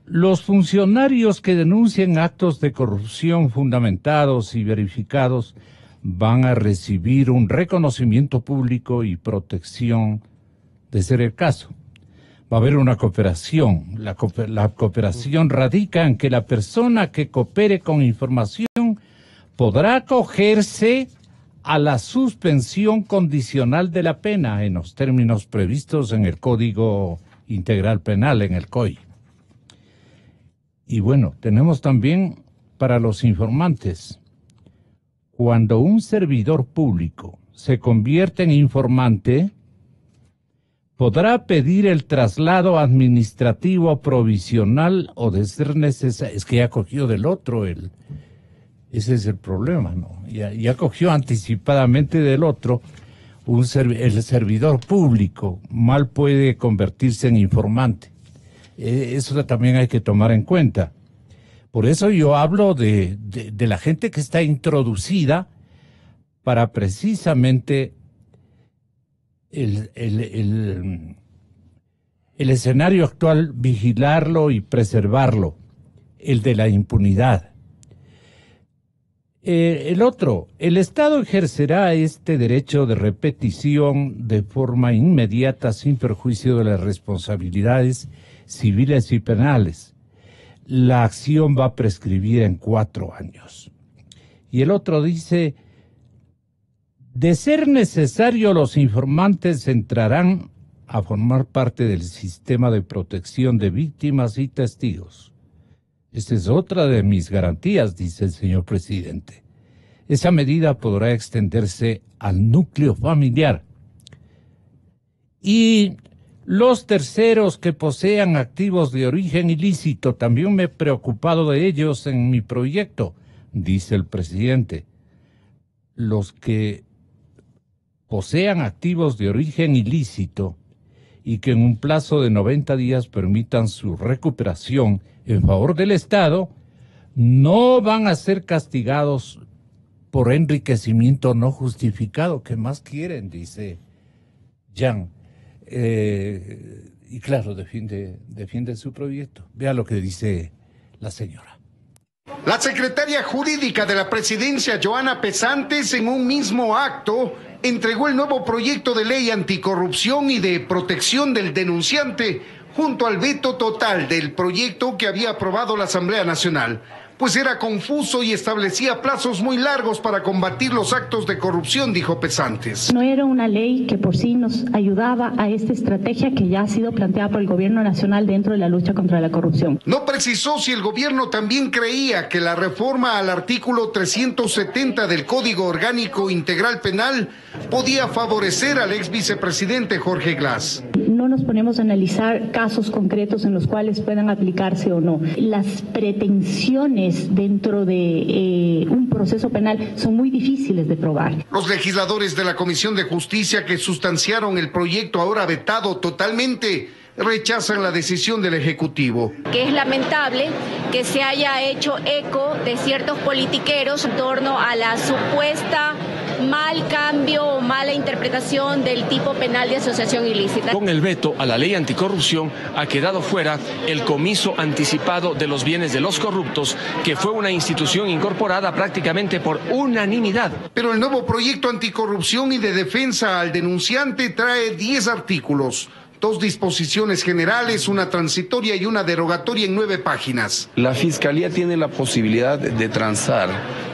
Los funcionarios que denuncien actos de corrupción fundamentados y verificados van a recibir un reconocimiento público y protección de ser el caso. Va a haber una cooperación. La cooperación radica en que la persona que coopere con información podrá acogerse a la suspensión condicional de la pena en los términos previstos en el Código Integral Penal, en el COI. Y bueno, tenemos también para los informantes, cuando un servidor público se convierte en informante, podrá pedir el traslado administrativo provisional o de ser necesario. Es que ya cogió del otro ese es el problema, ¿no? Ya cogió anticipadamente del otro. El servidor público mal puede convertirse en informante. Eso también hay que tomar en cuenta. Por eso yo hablo de la gente que está introducida para precisamente el escenario actual, vigilarlo y preservarlo, el de la impunidad. El Estado ejercerá este derecho de repetición de forma inmediata sin perjuicio de las responsabilidades civiles y penales. La acción va a prescribir en 4 años. Y el otro dice, de ser necesario, los informantes entrarán a formar parte del sistema de protección de víctimas y testigos. Esta es otra de mis garantías, dice el señor presidente. Esa medida podrá extenderse al núcleo familiar. Y los terceros que posean activos de origen ilícito, también me he preocupado de ellos en mi proyecto, dice el presidente. Los que posean activos de origen ilícito y que en un plazo de 90 días permitan su recuperación en favor del Estado, no van a ser castigados por enriquecimiento no justificado. ¿Qué más quieren? Dice Jan. Y claro, defiende su proyecto. Vea lo que dice la señora. La secretaria jurídica de la presidencia, Joana Pesantes, en un mismo acto, entregó el nuevo proyecto de ley anticorrupción y de protección del denunciante junto al veto total del proyecto que había aprobado la Asamblea Nacional, pues era confuso y establecía plazos muy largos para combatir los actos de corrupción, dijo Pesantes. No era una ley que por sí nos ayudaba a esta estrategia que ya ha sido planteada por el gobierno nacional dentro de la lucha contra la corrupción. No precisó si el gobierno también creía que la reforma al artículo 370 del Código Orgánico Integral Penal podía favorecer al ex vicepresidente Jorge Glass. No nos ponemos a analizar casos concretos en los cuales puedan aplicarse o no. Las pretensiones dentro de un proceso penal son muy difíciles de probar. Los legisladores de la Comisión de Justicia que sustanciaron el proyecto ahora vetado totalmente rechazan la decisión del Ejecutivo. Que es lamentable que se haya hecho eco de ciertos politiqueros en torno a la supuesta mal cambio o mala interpretación del tipo penal de asociación ilícita. Con el veto a la ley anticorrupción ha quedado fuera el comiso anticipado de los bienes de los corruptos, que fue una institución incorporada prácticamente por unanimidad. Pero el nuevo proyecto anticorrupción y de defensa al denunciante trae 10 artículos. 2 disposiciones generales, una transitoria y una derogatoria en 9 páginas. La Fiscalía tiene la posibilidad de transar,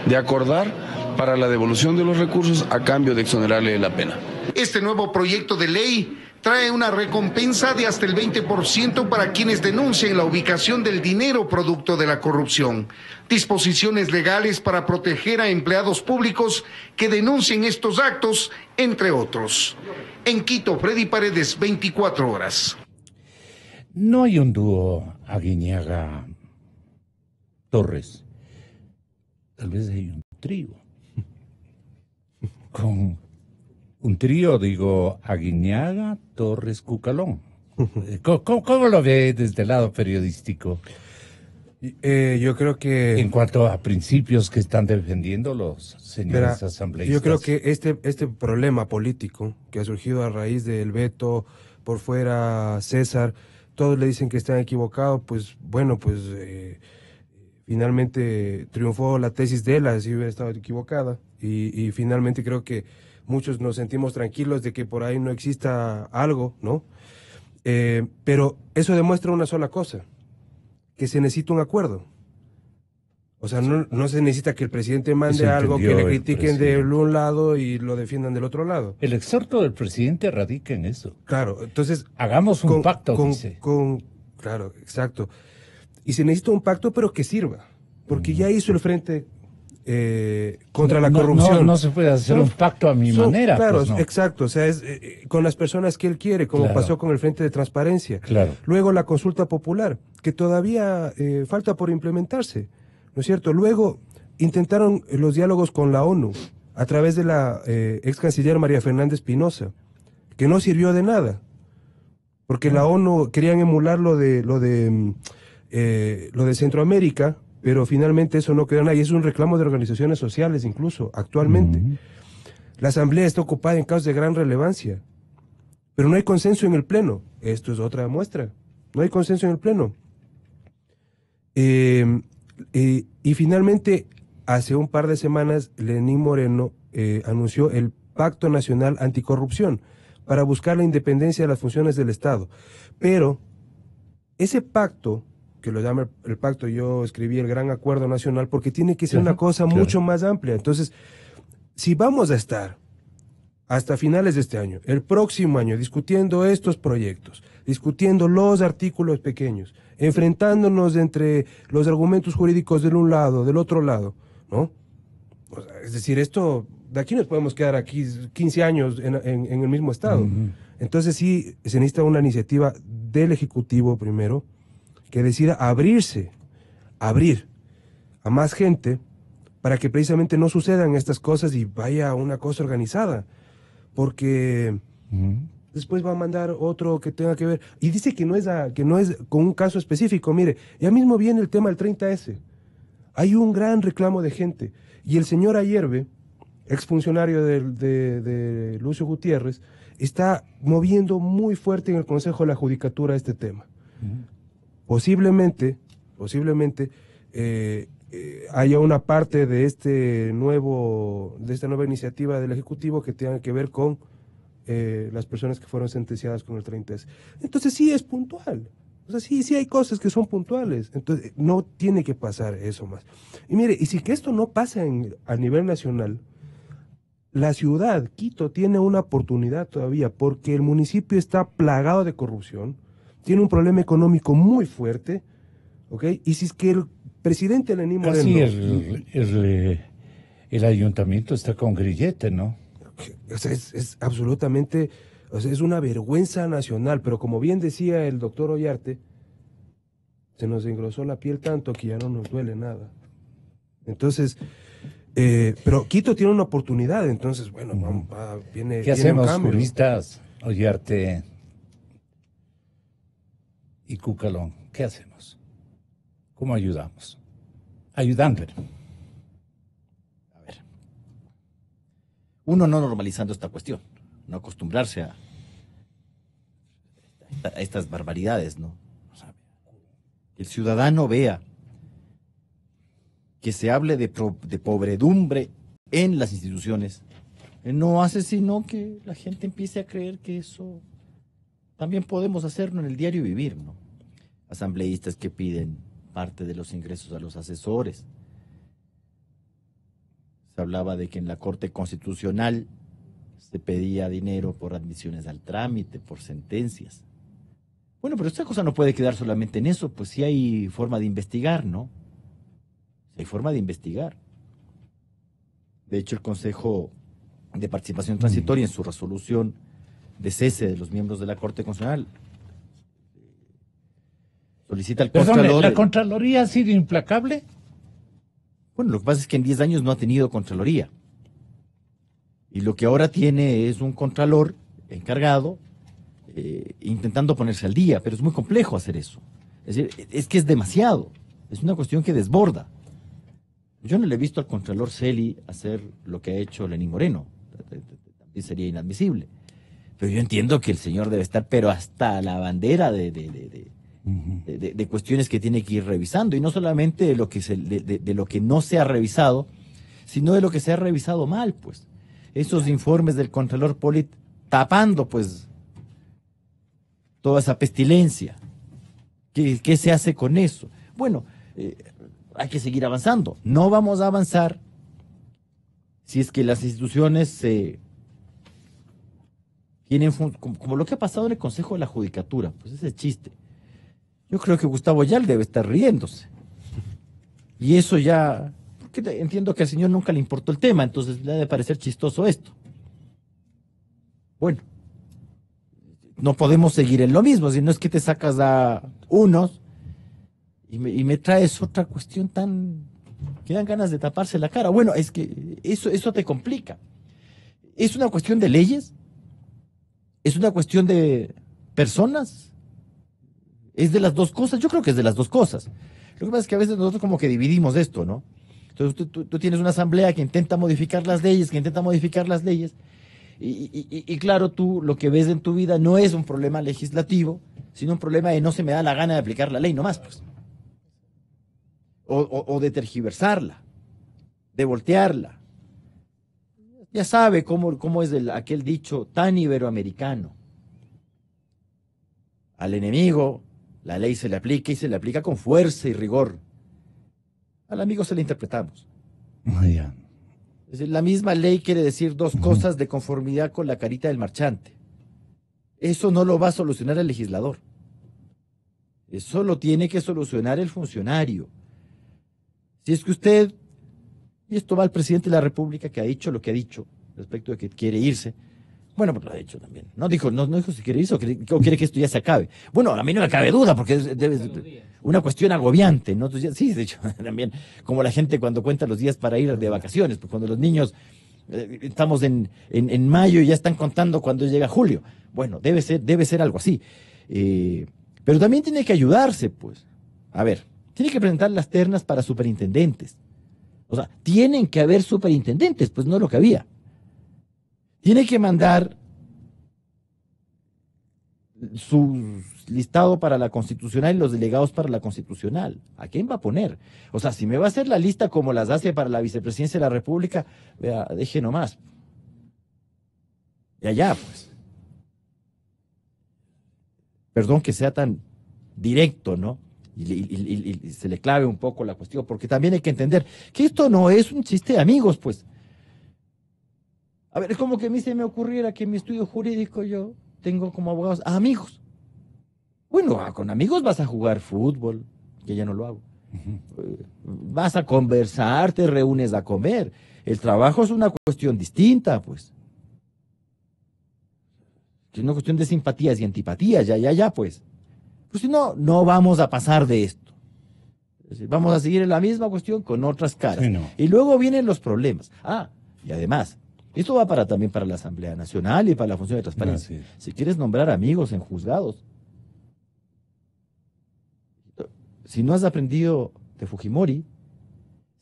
de acordar para la devolución de los recursos a cambio de exonerarle de la pena. Este nuevo proyecto de ley trae una recompensa de hasta el 20% para quienes denuncien la ubicación del dinero producto de la corrupción. Disposiciones legales para proteger a empleados públicos que denuncien estos actos, entre otros. En Quito, Freddy Paredes, 24 horas. No hay un dúo Aguinaga-Torres. Tal vez hay un trío. Con un trío, digo, Aguinaga, Torres, Cucalón. ¿Cómo lo ve desde el lado periodístico? Yo creo que... En cuanto a principios que están defendiendo los señores asambleístas. Yo creo que este problema político que ha surgido a raíz del veto, por fuera César, todos le dicen que están equivocados, pues bueno, pues finalmente triunfó la tesis de él, así hubiera estado equivocada, y finalmente creo que muchos nos sentimos tranquilos de que por ahí no exista algo, ¿no? Pero eso demuestra una sola cosa, que se necesita un acuerdo. O sea, no se necesita que el presidente mande algo, que le critiquen de un lado y lo defiendan del otro lado. El exhorto del presidente radica en eso. Claro, entonces... Hagamos un pacto, dice. Claro, exacto. Y se necesita un pacto, pero que sirva. Porque ya hizo el frente contra la corrupción. No se puede hacer un pacto a mi manera. Claro, pues no. Exacto. O sea, es con las personas que él quiere, como pasó con el Frente de Transparencia. Claro. Luego la consulta popular, que todavía falta por implementarse, ¿no es cierto? Luego intentaron los diálogos con la ONU a través de la ex canciller María Fernanda Espinosa, que no sirvió de nada, porque la ONU querían emular lo de Centroamérica, pero finalmente eso no quedó nada, y es un reclamo de organizaciones sociales incluso, actualmente. La Asamblea está ocupada en casos de gran relevancia, pero no hay consenso en el Pleno. Esto es otra muestra. No hay consenso en el Pleno. Y finalmente, hace un par de semanas, Lenín Moreno anunció el Pacto Nacional Anticorrupción para buscar la independencia de las funciones del Estado. Pero ese pacto, que lo llama el pacto, yo escribí el Gran Acuerdo Nacional, porque tiene que ser una cosa mucho más amplia. Entonces, si vamos a estar hasta finales de este año, el próximo año, discutiendo estos proyectos, discutiendo los artículos pequeños, enfrentándonos entre los argumentos jurídicos del un lado, del otro lado, ¿no? O sea, es decir, esto, de aquí nos podemos quedar aquí 15 años en el mismo estado. Entonces sí, se necesita una iniciativa del Ejecutivo primero, que decida abrir a más gente para que precisamente no sucedan estas cosas y vaya a una cosa organizada. Porque después va a mandar otro que tenga que ver. Y dice que no es con un caso específico. Mire, ya mismo viene el tema del 30S. Hay un gran reclamo de gente. Y el señor Ayerbe, exfuncionario de Lucio Gutiérrez, está moviendo muy fuerte en el Consejo de la Judicatura este tema. Posiblemente haya una parte de esta nueva iniciativa del Ejecutivo que tenga que ver con las personas que fueron sentenciadas con el 30S. Entonces sí es puntual. O sea, sí hay cosas que son puntuales. Entonces no tiene que pasar eso más. Y mire, y si que esto no pasa a nivel nacional, la ciudad, Quito, tiene una oportunidad todavía porque el municipio está plagado de corrupción, tiene un problema económico muy fuerte, ¿ok? Y si es que el presidente Lenín Moreno... Casi el ayuntamiento está con grillete, ¿no? O sea, es absolutamente... O sea, es una vergüenza nacional, pero como bien decía el doctor Ollarte, se nos engrosó la piel tanto que ya no nos duele nada. Entonces... pero Quito tiene una oportunidad, entonces, bueno, viene... ¿Qué hacemos, juristas, Ollarte y Cucalón? ¿Qué hacemos? ¿Cómo ayudamos? Ayudándole. A ver. Uno, no normalizando esta cuestión, no acostumbrarse a estas barbaridades, ¿no? O sea, el ciudadano vea que se hable de pobredumbre en las instituciones, no hace sino que la gente empiece a creer que eso también podemos hacerlo en el diario vivir, ¿no? Asambleístas que piden parte de los ingresos a los asesores. Se hablaba de que en la Corte Constitucional se pedía dinero por admisiones al trámite, por sentencias. Bueno, pero esta cosa no puede quedar solamente en eso, pues sí hay forma de investigar, ¿no? Hay forma de investigar. De hecho, el Consejo de Participación Transitoria, en su resolución de cese de los miembros de la Corte Constitucional, solicita al Contralor... ¿La Contraloría ha sido implacable? Bueno, lo que pasa es que en 10 años no ha tenido Contraloría. Y lo que ahora tiene es un Contralor encargado intentando ponerse al día, pero es muy complejo hacer eso. Es decir, es que es demasiado. Es una cuestión que desborda. Yo no le he visto al Contralor Celi hacer lo que ha hecho Lenín Moreno. También sería inadmisible. Pero yo entiendo que el señor debe estar, pero hasta la bandera de cuestiones que tiene que ir revisando. Y no solamente de lo que no se ha revisado, sino de lo que se ha revisado mal, pues. Esos informes del Contralor Polit tapando, pues, toda esa pestilencia. ¿Qué se hace con eso? Bueno, hay que seguir avanzando. No vamos a avanzar si es que las instituciones se tienen, como lo que ha pasado en el Consejo de la Judicatura, pues ese chiste. Yo creo que Gustavo Ayala debe estar riéndose. Y eso ya, porque entiendo que al señor nunca le importó el tema, entonces le debe parecer chistoso esto. Bueno, no podemos seguir en lo mismo, si no es que te sacas a unos y me traes otra cuestión tan que dan ganas de taparse la cara. Bueno, es que eso te complica. ¿Es una cuestión de leyes? ¿Es una cuestión de personas? ¿Es de las dos cosas? Yo creo que es de las dos cosas. Lo que pasa es que a veces nosotros como que dividimos esto, ¿no? Entonces tú tienes una asamblea que intenta modificar las leyes, y claro, tú lo que ves en tu vida no es un problema legislativo, sino un problema de no se me da la gana de aplicar la ley nomás, pues. O de tergiversarla, de voltearla. Ya sabe cómo es aquel dicho tan iberoamericano. Al enemigo La ley se le aplica y se le aplica con fuerza y rigor. Al amigo se le interpretamos. Es decir, la misma ley quiere decir dos cosas de conformidad con la carita del marchante. Eso no lo va a solucionar el legislador. Eso lo tiene que solucionar el funcionario. Si es que usted, y esto va al presidente de la República, que ha dicho lo que ha dicho respecto de que quiere irse. Bueno, pues lo ha dicho también. No dijo si quiere irse o quiere que esto ya se acabe. Bueno, a mí no me cabe duda, porque es una cuestión agobiante, ¿no? Entonces, sí, de hecho, también, como la gente cuando cuenta los días para ir de vacaciones, pues cuando los niños, estamos en mayo y ya están contando cuando llega julio. Bueno, debe ser algo así. Pero también tiene que ayudarse, pues. A ver, tiene que presentar las ternas para superintendentes. O sea, tienen que haber superintendentes, pues no lo que había. Tiene que mandar su listado para la constitucional y los delegados para la constitucional. ¿A quién va a poner? O sea, si me va a hacer la lista como las hace para la vicepresidencia de la República, vea, deje nomás. Y allá, pues. Perdón que sea tan directo, ¿no? Y se le clave un poco la cuestión, porque también hay que entender que esto no es un chiste de amigos, pues. A ver, es como que a mí se me ocurriera que en mi estudio jurídico yo tengo como abogados a amigos. Bueno, con amigos vas a jugar fútbol, que ya no lo hago. Vas a conversar, te reúnes a comer. El trabajo es una cuestión distinta, pues. Es una cuestión de simpatías y antipatías, ya, pues. Pues si no, no vamos a pasar de esto. Es decir, vamos a seguir en la misma cuestión con otras caras. Sí, no. Y luego vienen los problemas. Y además, esto va también para la Asamblea Nacional y para la función de transparencia. Si quieres nombrar amigos en juzgados, si no has aprendido de Fujimori,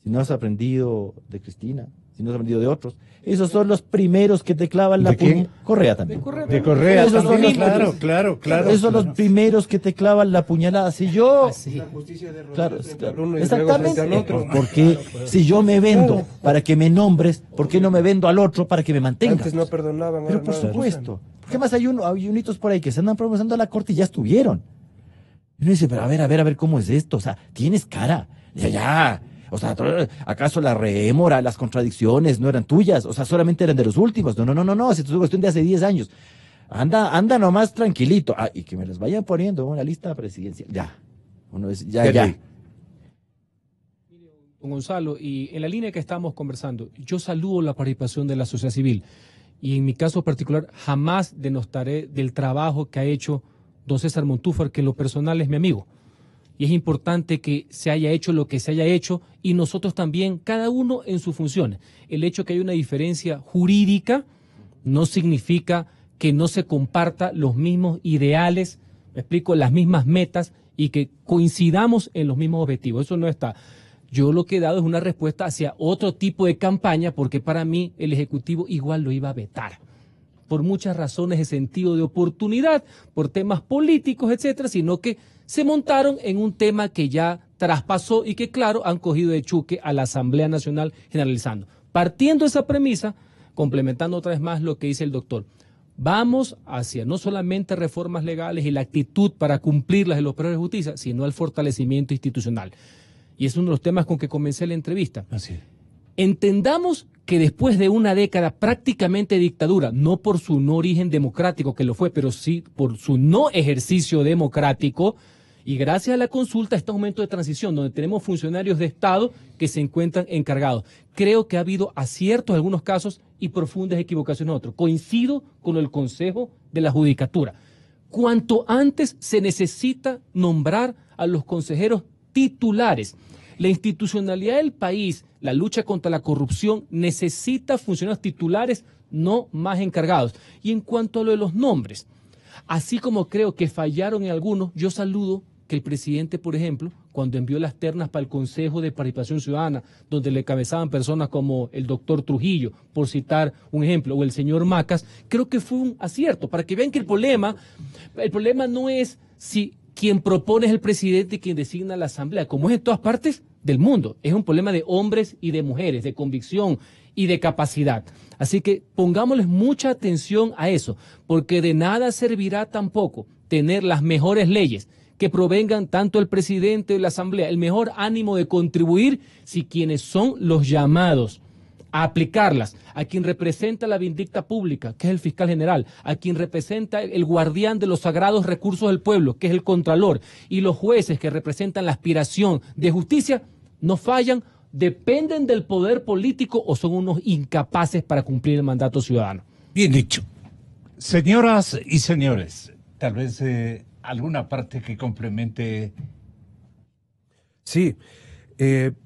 si no has aprendido de Cristina, si no has aprendido de otros, esos son los primeros que te clavan la puñalada. Correa también. De Correa también, claro. Esos son los primeros que te clavan la puñalada. Si yo... La justicia de claro, exactamente. Porque si yo me vendo para que me nombres, ¿por qué no me vendo al otro para que me mantengas? Antes no perdonaban. Pero por supuesto. Porque más hay unitos por ahí que se andan procesando a la corte y ya estuvieron. Y uno dice, pero a ver, ¿cómo es esto? O sea, tienes cara. Ya. O sea, ¿acaso la rémora, las contradicciones no eran tuyas? O sea, solamente eran de los últimos. No, si esto es cuestión de hace 10 años. Anda nomás tranquilito. Y que me las vayan poniendo en una lista presidencial. Ya. Ya. Don Gonzalo, y en la línea que estamos conversando, yo saludo la participación de la sociedad civil. Y en mi caso particular, jamás denostaré del trabajo que ha hecho don César Montúfar, que en lo personal es mi amigo. Y es importante que se haya hecho lo que se haya hecho y nosotros también, cada uno en sus funciones. El hecho que hay una diferencia jurídica no significa que no se comparta los mismos ideales, me explico, las mismas metas y que coincidamos en los mismos objetivos. Eso no está. Yo lo que he dado es una respuesta hacia otro tipo de campaña porque para mí el Ejecutivo igual lo iba a vetar. Por muchas razones de sentido de oportunidad, por temas políticos, etcétera, sino que se montaron en un tema que ya traspasó y que, claro, han cogido de chuque a la Asamblea Nacional generalizando. Partiendo de esa premisa, complementando otra vez más lo que dice el doctor, vamos hacia no solamente reformas legales y la actitud para cumplirlas de los poderes de justicia, sino al fortalecimiento institucional. Y es uno de los temas con que comencé la entrevista. Así es. Entendamos que después de una década prácticamente de dictadura, no por su no origen democrático, que lo fue, pero sí por su no ejercicio democrático, y gracias a la consulta, este momento de transición, donde tenemos funcionarios de Estado que se encuentran encargados. Creo que ha habido aciertos en algunos casos y profundas equivocaciones en otros. Coincido con el Consejo de la Judicatura. Cuanto antes se necesita nombrar a los consejeros titulares. La institucionalidad del país, la lucha contra la corrupción, necesita funcionarios titulares, no más encargados. Y en cuanto a lo de los nombres, así como creo que fallaron en algunos, yo saludo que el presidente, por ejemplo, cuando envió las ternas para el Consejo de Participación Ciudadana, donde le cabezaban personas como el doctor Trujillo, por citar un ejemplo, o el señor Macas, creo que fue un acierto, para que vean que el problema no es si quien propone es el presidente y quien designa la asamblea, como es en todas partes del mundo. Es un problema de hombres y de mujeres, de convicción y de capacidad. Así que pongámosles mucha atención a eso, porque de nada servirá tampoco tener las mejores leyes que provengan tanto del presidente de la Asamblea, el mejor ánimo de contribuir si quienes son los llamados a aplicarlas, a quien representa la vindicta pública, que es el fiscal general, a quien representa el guardián de los sagrados recursos del pueblo, que es el contralor, y los jueces que representan la aspiración de justicia, no fallan, dependen del poder político o son unos incapaces para cumplir el mandato ciudadano. Bien dicho. Señoras y señores, tal vez alguna parte que complemente. Sí.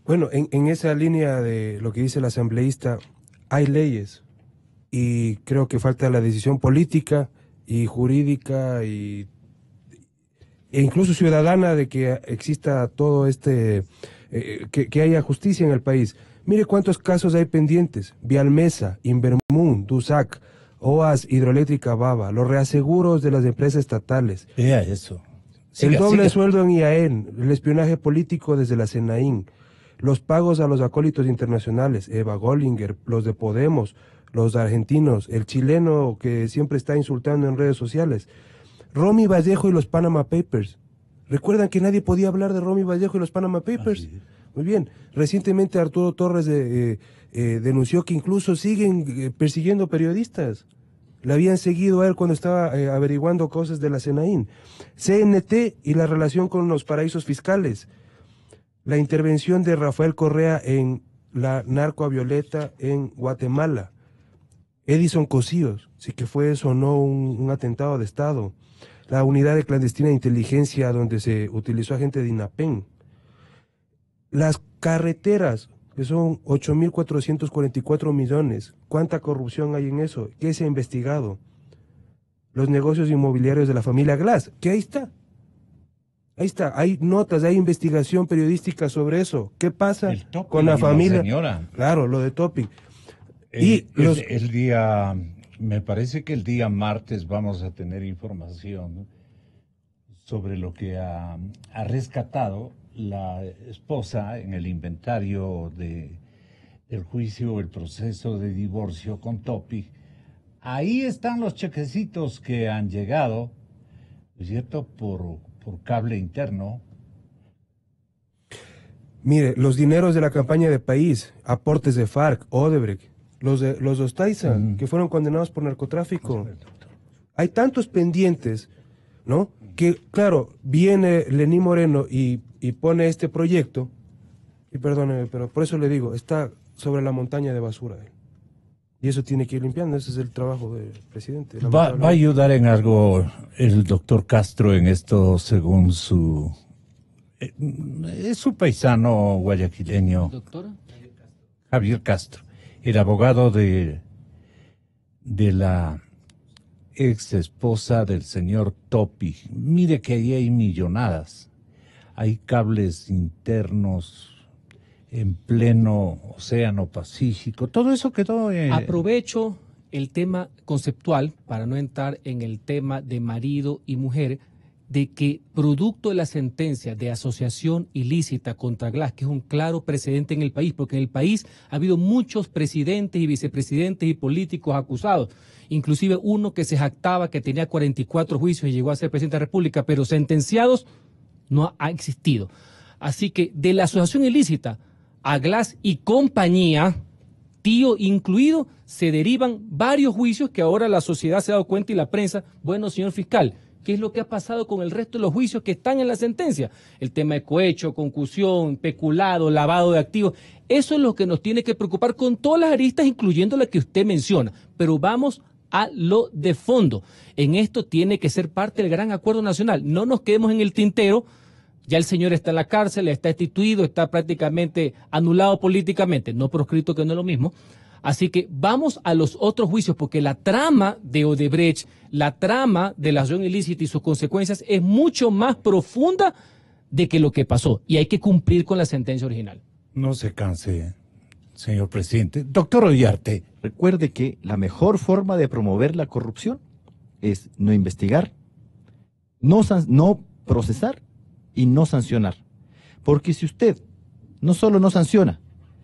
Bueno, en esa línea de lo que dice el asambleísta, hay leyes y creo que falta la decisión política y jurídica e incluso ciudadana de que exista todo que haya justicia en el país. Mire cuántos casos hay pendientes: Vialmesa, Invermún, Dusac, OAS, Hidroeléctrica Baba, los reaseguros de las empresas estatales. Vea eso. El doble sueldo en IAEN, el espionaje político desde la CENAIN, los pagos a los acólitos internacionales, Eva Gollinger, los de Podemos, los argentinos, el chileno que siempre está insultando en redes sociales, Romy Vallejo y los Panama Papers. ¿Recuerdan que nadie podía hablar de Romy Vallejo y los Panama Papers? Muy bien. Recientemente Arturo Torres denunció que incluso siguen persiguiendo periodistas. Le habían seguido a él cuando estaba averiguando cosas de la CENAIN. CNT y la relación con los paraísos fiscales. La intervención de Rafael Correa en la narcoavioleta en Guatemala. Edison Cosíos, sí que fue eso, no un atentado de Estado. La unidad de clandestina de inteligencia donde se utilizó agente de INAPEN. Las carreteras, que son 8.444 millones. ¿Cuánta corrupción hay en eso? ¿Qué se ha investigado? Los negocios inmobiliarios de la familia Glass, que ahí está. Ahí está, hay notas, hay investigación periodística sobre eso. ¿Qué pasa con la familia? Señora. Claro, lo de Topic. El día, me parece que el día martes vamos a tener información sobre lo que ha rescatado la esposa en el inventario del juicio, el proceso de divorcio con Topic. Ahí están los chequecitos que han llegado, ¿es cierto?, por cable interno. Mire, los dineros de la campaña de país, aportes de FARC, Odebrecht, los Ostaiza, que fueron condenados por narcotráfico. Hay tantos pendientes, ¿no?, que, claro, viene Lenín Moreno y pone este proyecto, y perdóneme, pero por eso le digo, está sobre la montaña de basura. Y eso tiene que ir limpiando, ese es el trabajo del presidente. ¿Va a ayudar en algo el doctor Castro en esto, según su... es su paisano guayaquileño? ¿Doctor? Javier Castro, el abogado de la ex esposa del señor Topic. Mire que ahí hay millonadas. Hay cables internos en pleno Océano Pacífico. Todo eso quedó... Aprovecho el tema conceptual para no entrar en el tema de marido y mujer, de que producto de la sentencia de asociación ilícita contra Glass, que es un claro precedente en el país, porque en el país ha habido muchos presidentes y vicepresidentes y políticos acusados, inclusive uno que se jactaba que tenía 44 juicios y llegó a ser presidente de la República, pero sentenciados no ha existido. Así que de la asociación ilícita a Glass y compañía, tío incluido, se derivan varios juicios que ahora la sociedad se ha dado cuenta y la prensa. Bueno, señor fiscal, ¿qué es lo que ha pasado con el resto de los juicios que están en la sentencia? El tema de cohecho, concusión, peculado, lavado de activos. Eso es lo que nos tiene que preocupar con todas las aristas, incluyendo la que usted menciona. Pero vamos a lo de fondo. En esto tiene que ser parte del gran acuerdo nacional. No nos quedemos en el tintero. Ya el señor está en la cárcel, está destituido, está prácticamente anulado políticamente, no proscrito, que no es lo mismo. Así que vamos a los otros juicios, porque la trama de Odebrecht, la trama de la asociación ilícita y sus consecuencias es mucho más profunda de que lo que pasó. Y hay que cumplir con la sentencia original. No se canse, señor presidente. Doctor Ollarte. Recuerde que la mejor forma de promover la corrupción es no investigar, no procesar y no sancionar. Porque si usted no solo no sanciona,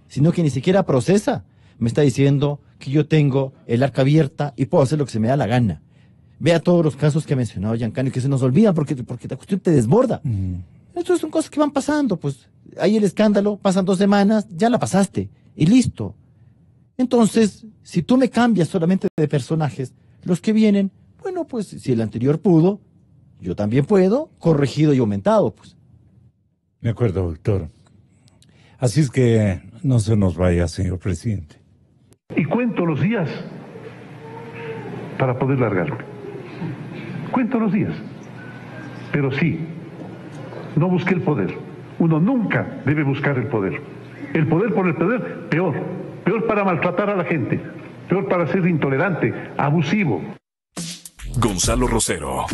sino que ni siquiera procesa, me está diciendo que yo tengo el arca abierta y puedo hacer lo que se me da la gana. Vea todos los casos que ha mencionado Giancarlo y que se nos olvidan porque la cuestión te desborda. Estas son cosas que van pasando, pues. Hay el escándalo, pasan 2 semanas, ya la pasaste y listo. Entonces, si tú me cambias solamente de personajes, los que vienen, bueno, pues si el anterior pudo, yo también puedo, corregido y aumentado, pues. De acuerdo, doctor. Así es que no se nos vaya, señor presidente. Y cuento los días para poder largarme. Cuento los días. Pero sí, no busqué el poder. Uno nunca debe buscar el poder. El poder por el poder, peor. Peor para maltratar a la gente. Peor para ser intolerante, abusivo. Gonzalo Rosero